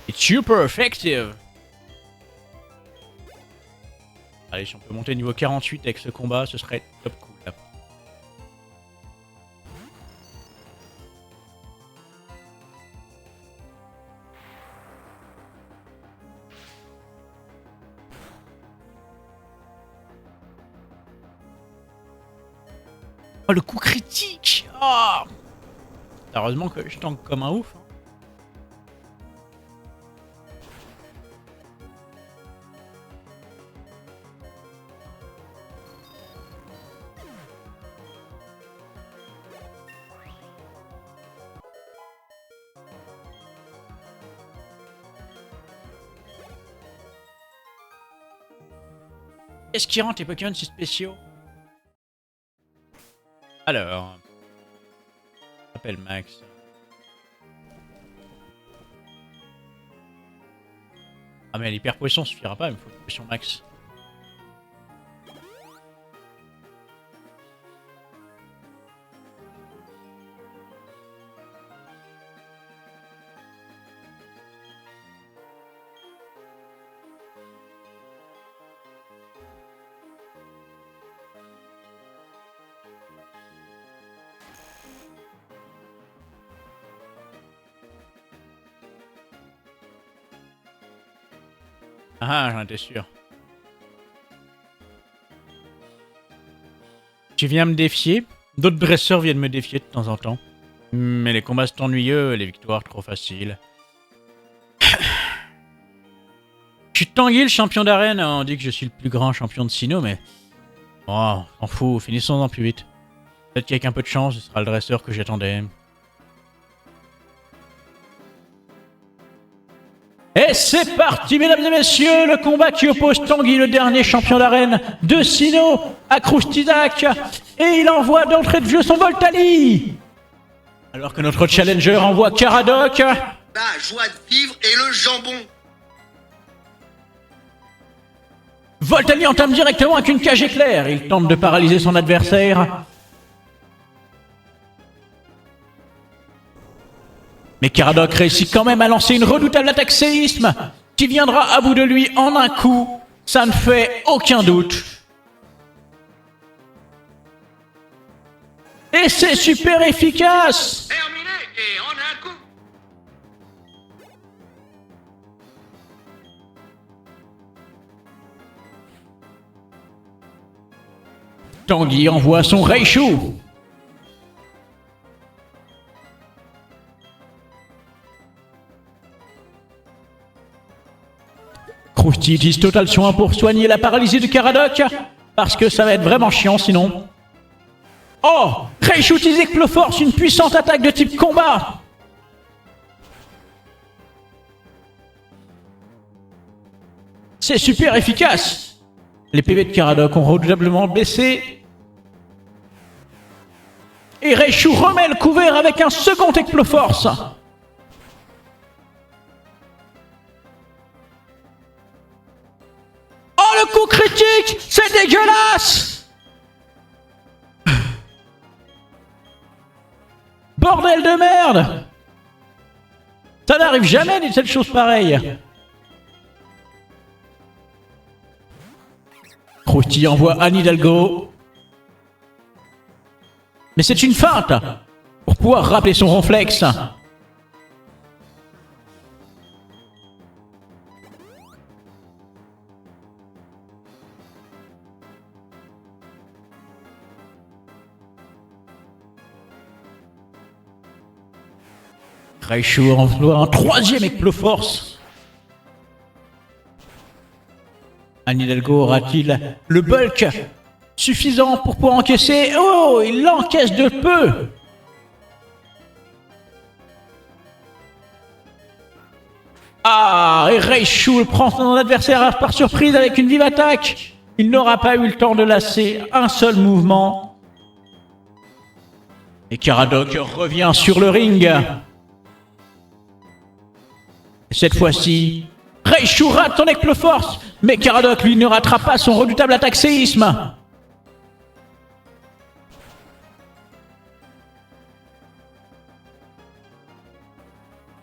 It's super effective. Allez, si on peut monter niveau 48 avec ce combat, ce serait top cool. Là. Oh, le coup critique! Oh, heureusement que je tank comme un ouf. Hein. Qu'est-ce qui rend tes Pokémon si spéciaux? Alors, appelle Max. Ah mais l'hyper poisson suffira pas, il me faut une potion Max. Ah, j'en étais sûr. Tu viens me défier. D'autres dresseurs viennent me défier de temps en temps. Mais les combats sont ennuyeux et les victoires trop faciles. Je suis Tanguy, le champion d'arène. On dit que je suis le plus grand champion de Sinnoh, mais... Oh, s'en fout, finissons-en plus vite. Peut-être qu'avec un peu de chance, ce sera le dresseur que j'attendais. Et c'est parti, mesdames et messieurs, le combat qui oppose Tanguy, le dernier champion d'arène de Sinnoh, à Croustizac. Et il envoie d'entrée de jeu son Voltali. Alors que notre challenger envoie Caradoc. La joie de vivre et le jambon. Voltali entame directement avec une cage éclair. Il tente de paralyser son adversaire. Mais Caradoc réussit quand même à lancer une redoutable attaque séisme qui viendra à bout de lui en un coup. Ça ne fait aucun doute. Et c'est super efficace. Terminé et en un coup. Tanguy envoie son Reichu. Krusty utilise Total Soin pour soigner la paralysie de Caradoc, parce que ça va être vraiment chiant sinon. Oh, Reichu utilise Exploforce, une puissante attaque de type combat. C'est super efficace. Les PV de Caradoc ont redoutablement baissé. Et Reichu remet le couvert avec un second Exploforce. Oh, le coup critique! C'est dégueulasse! Bordel de merde! Ça n'arrive jamais d'une telle chose pareille. Krusty envoie Anne Hidalgo. Mais c'est une feinte pour pouvoir rappeler son ronflex. Reichu envoie un troisième Exploforce. Anne Hidalgo aura-t-il le bulk suffisant pour pouvoir encaisser? Oh, il l'encaisse de peu. Ah, et Reichu prend son adversaire par surprise avec une vive attaque. Il n'aura pas eu le temps de lasser un seul mouvement. Et Caradoc revient sur le ring. Cette fois-ci, Reichu rate son Exploforce, mais Caradoc, lui, ne ratera pas son redoutable attaque séisme.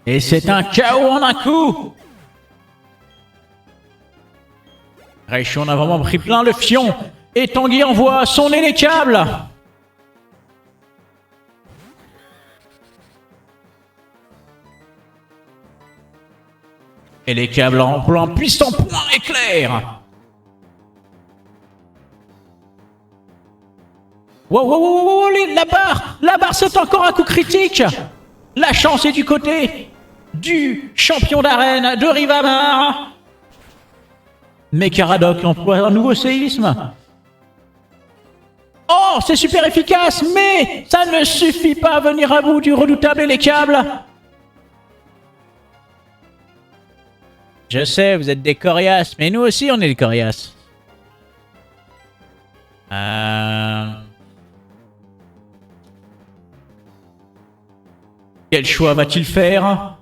Et c'est un KO en un coup. Reichu en a vraiment pris plein le fion, et Tanguy envoie son nez les câbles. Et les câbles en plan puissant point éclair. Wow, wow, wow, wow, wow, la barre, c'est encore un coup critique. La chance est du côté du champion d'arène de Rivamar. Mais Caradoc emploie un nouveau séisme. Oh, c'est super efficace, mais ça ne suffit pas à venir à bout du redoutable et les câbles. Je sais, vous êtes des coriaces, mais nous aussi on est des coriaces. Quel choix va-t-il faire?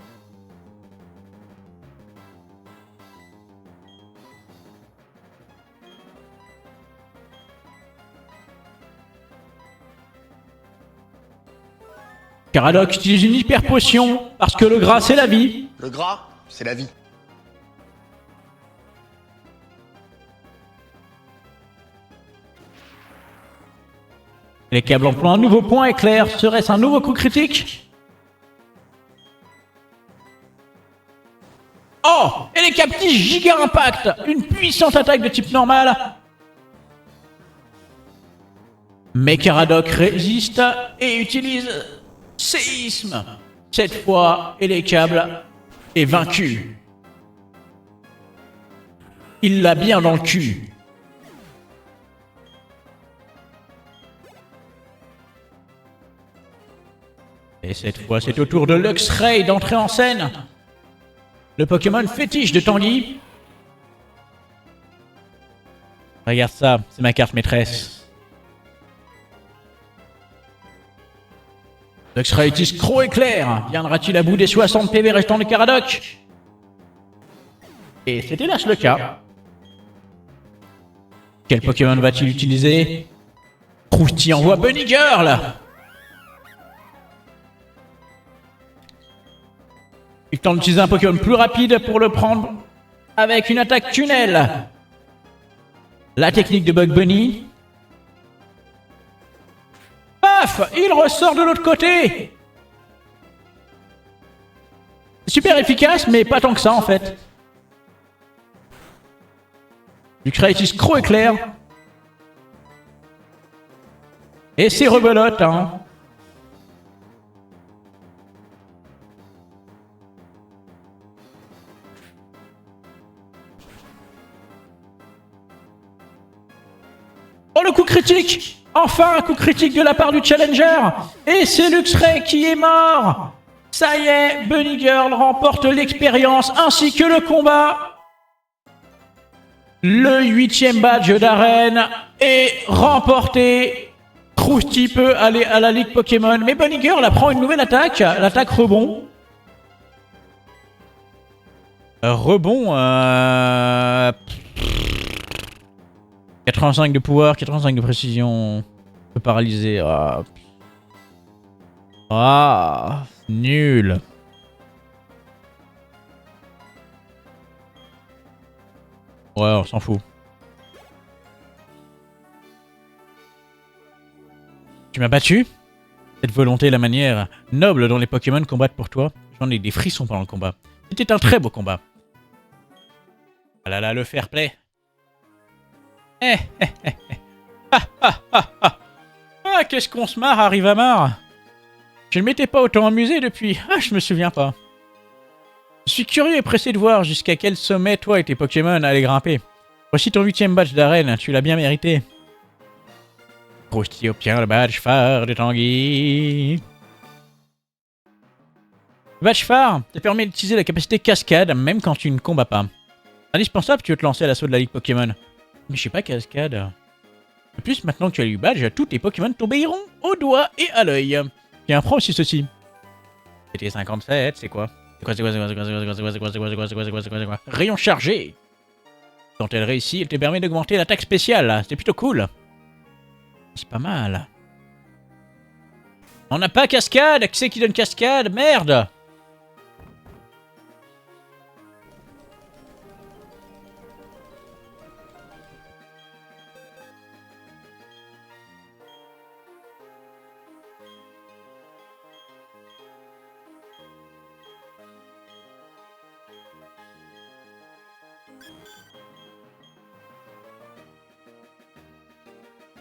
Caradoc utilise une hyper potion parce que le gras c'est la vie. Le gras, c'est la vie. Les câbles emploient un nouveau point éclair. Serait-ce un nouveau coup critique? Oh! Et les captifs giga impact! Une puissante attaque de type normal. Mais Caradoc résiste et utilise Séisme. Cette fois, Elecable est vaincu. Il l'a bien dans le cul. Et cette fois, c'est au tour de Luxray d'entrer en scène. Le Pokémon fétiche de Tanguy. Regarde ça, c'est ma carte maîtresse. Luxray utilise Croc Éclair. Viendra-t-il à bout des 60 PV restants de Caradoc? Et c'est hélas le cas. Quel Pokémon va-t-il utiliser? Krusty envoie Bunny Girl. Il tente d'utiliser un Pokémon plus rapide pour le prendre avec une attaque tunnel. La technique de Bug Bunny. Paf! Il ressort de l'autre côté. Super efficace, mais pas tant que ça en fait. Luxray utilise Croc Éclair. Et c'est rebelote, hein. Oh, le coup critique! Enfin, un coup critique de la part du Challenger! Et c'est Luxray qui est mort! Ça y est, Bunny Girl remporte l'expérience ainsi que le combat! Le 8e badge d'arène est remporté! Krusty peut aller à la Ligue Pokémon, mais Bunny Girl apprend une nouvelle attaque, l'attaque rebond. Rebond, 85 de pouvoir, 85 de précision. Peut paralyser. Nul. Ouais, on s'en fout. Tu m'as battu? Cette volonté est la manière noble dont les Pokémon combattent pour toi. J'en ai des frissons pendant le combat. C'était un très beau combat. Ah là là, le fair play. Ah, qu'est-ce qu'on se marre, Arrivamar. Je ne m'étais pas autant amusé depuis... Ah, je me souviens pas. Je suis curieux et pressé de voir jusqu'à quel sommet toi et tes Pokémon allaient grimper. Voici ton 8e badge d'arène, tu l'as bien mérité. Krusty obtient le badge phare de Tanguy. Le badge phare te permet d'utiliser la capacité cascade même quand tu ne combats pas. Indispensable, tu veux te lancer à l'assaut de la Ligue Pokémon. Mais je sais pas cascade. De plus, maintenant que tu as eu le badge, tous tes Pokémon t'obéiront au doigt et à l'œil. Tiens, prends aussi ceci. C'était 57, c'est quoi? C'est quoi? Rayon chargé. Quand elle réussit, elle te permet d'augmenter l'attaque spéciale. C'est plutôt cool. C'est pas mal. On n'a pas cascade. Qui c'est qui donne cascade? Merde.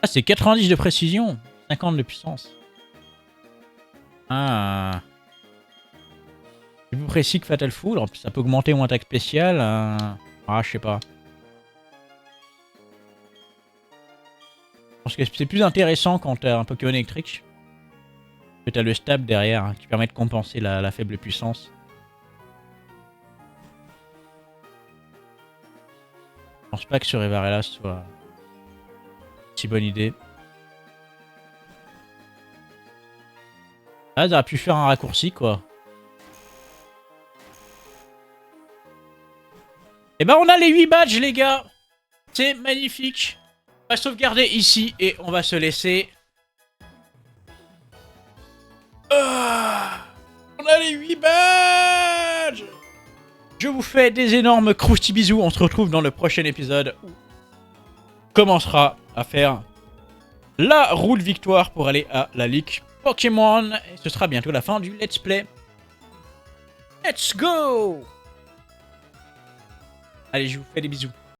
Ah, c'est 90 de précision, 50 de puissance. Ah. C'est plus précis que Fatal Foudre, en plus ça peut augmenter mon attaque spéciale. Ah, je sais pas. Je pense que c'est plus intéressant quand t'as un Pokémon électrique. Que t'as le stab derrière, hein, qui permet de compenser la faible puissance. Je pense pas que ce Revarela soit... si bonne idée. Ah, j'aurais pu faire un raccourci, quoi. Et ben, on a les 8 badges, les gars. C'est magnifique. On va sauvegarder ici et on va se laisser. On a les 8 badges. Je vous fais des énormes croustilles bisous. On se retrouve dans le prochain épisode où on commencera à faire la roue de victoire pour aller à la Ligue Pokémon. Et ce sera bientôt la fin du let's play. Let's go! Allez, je vous fais des bisous.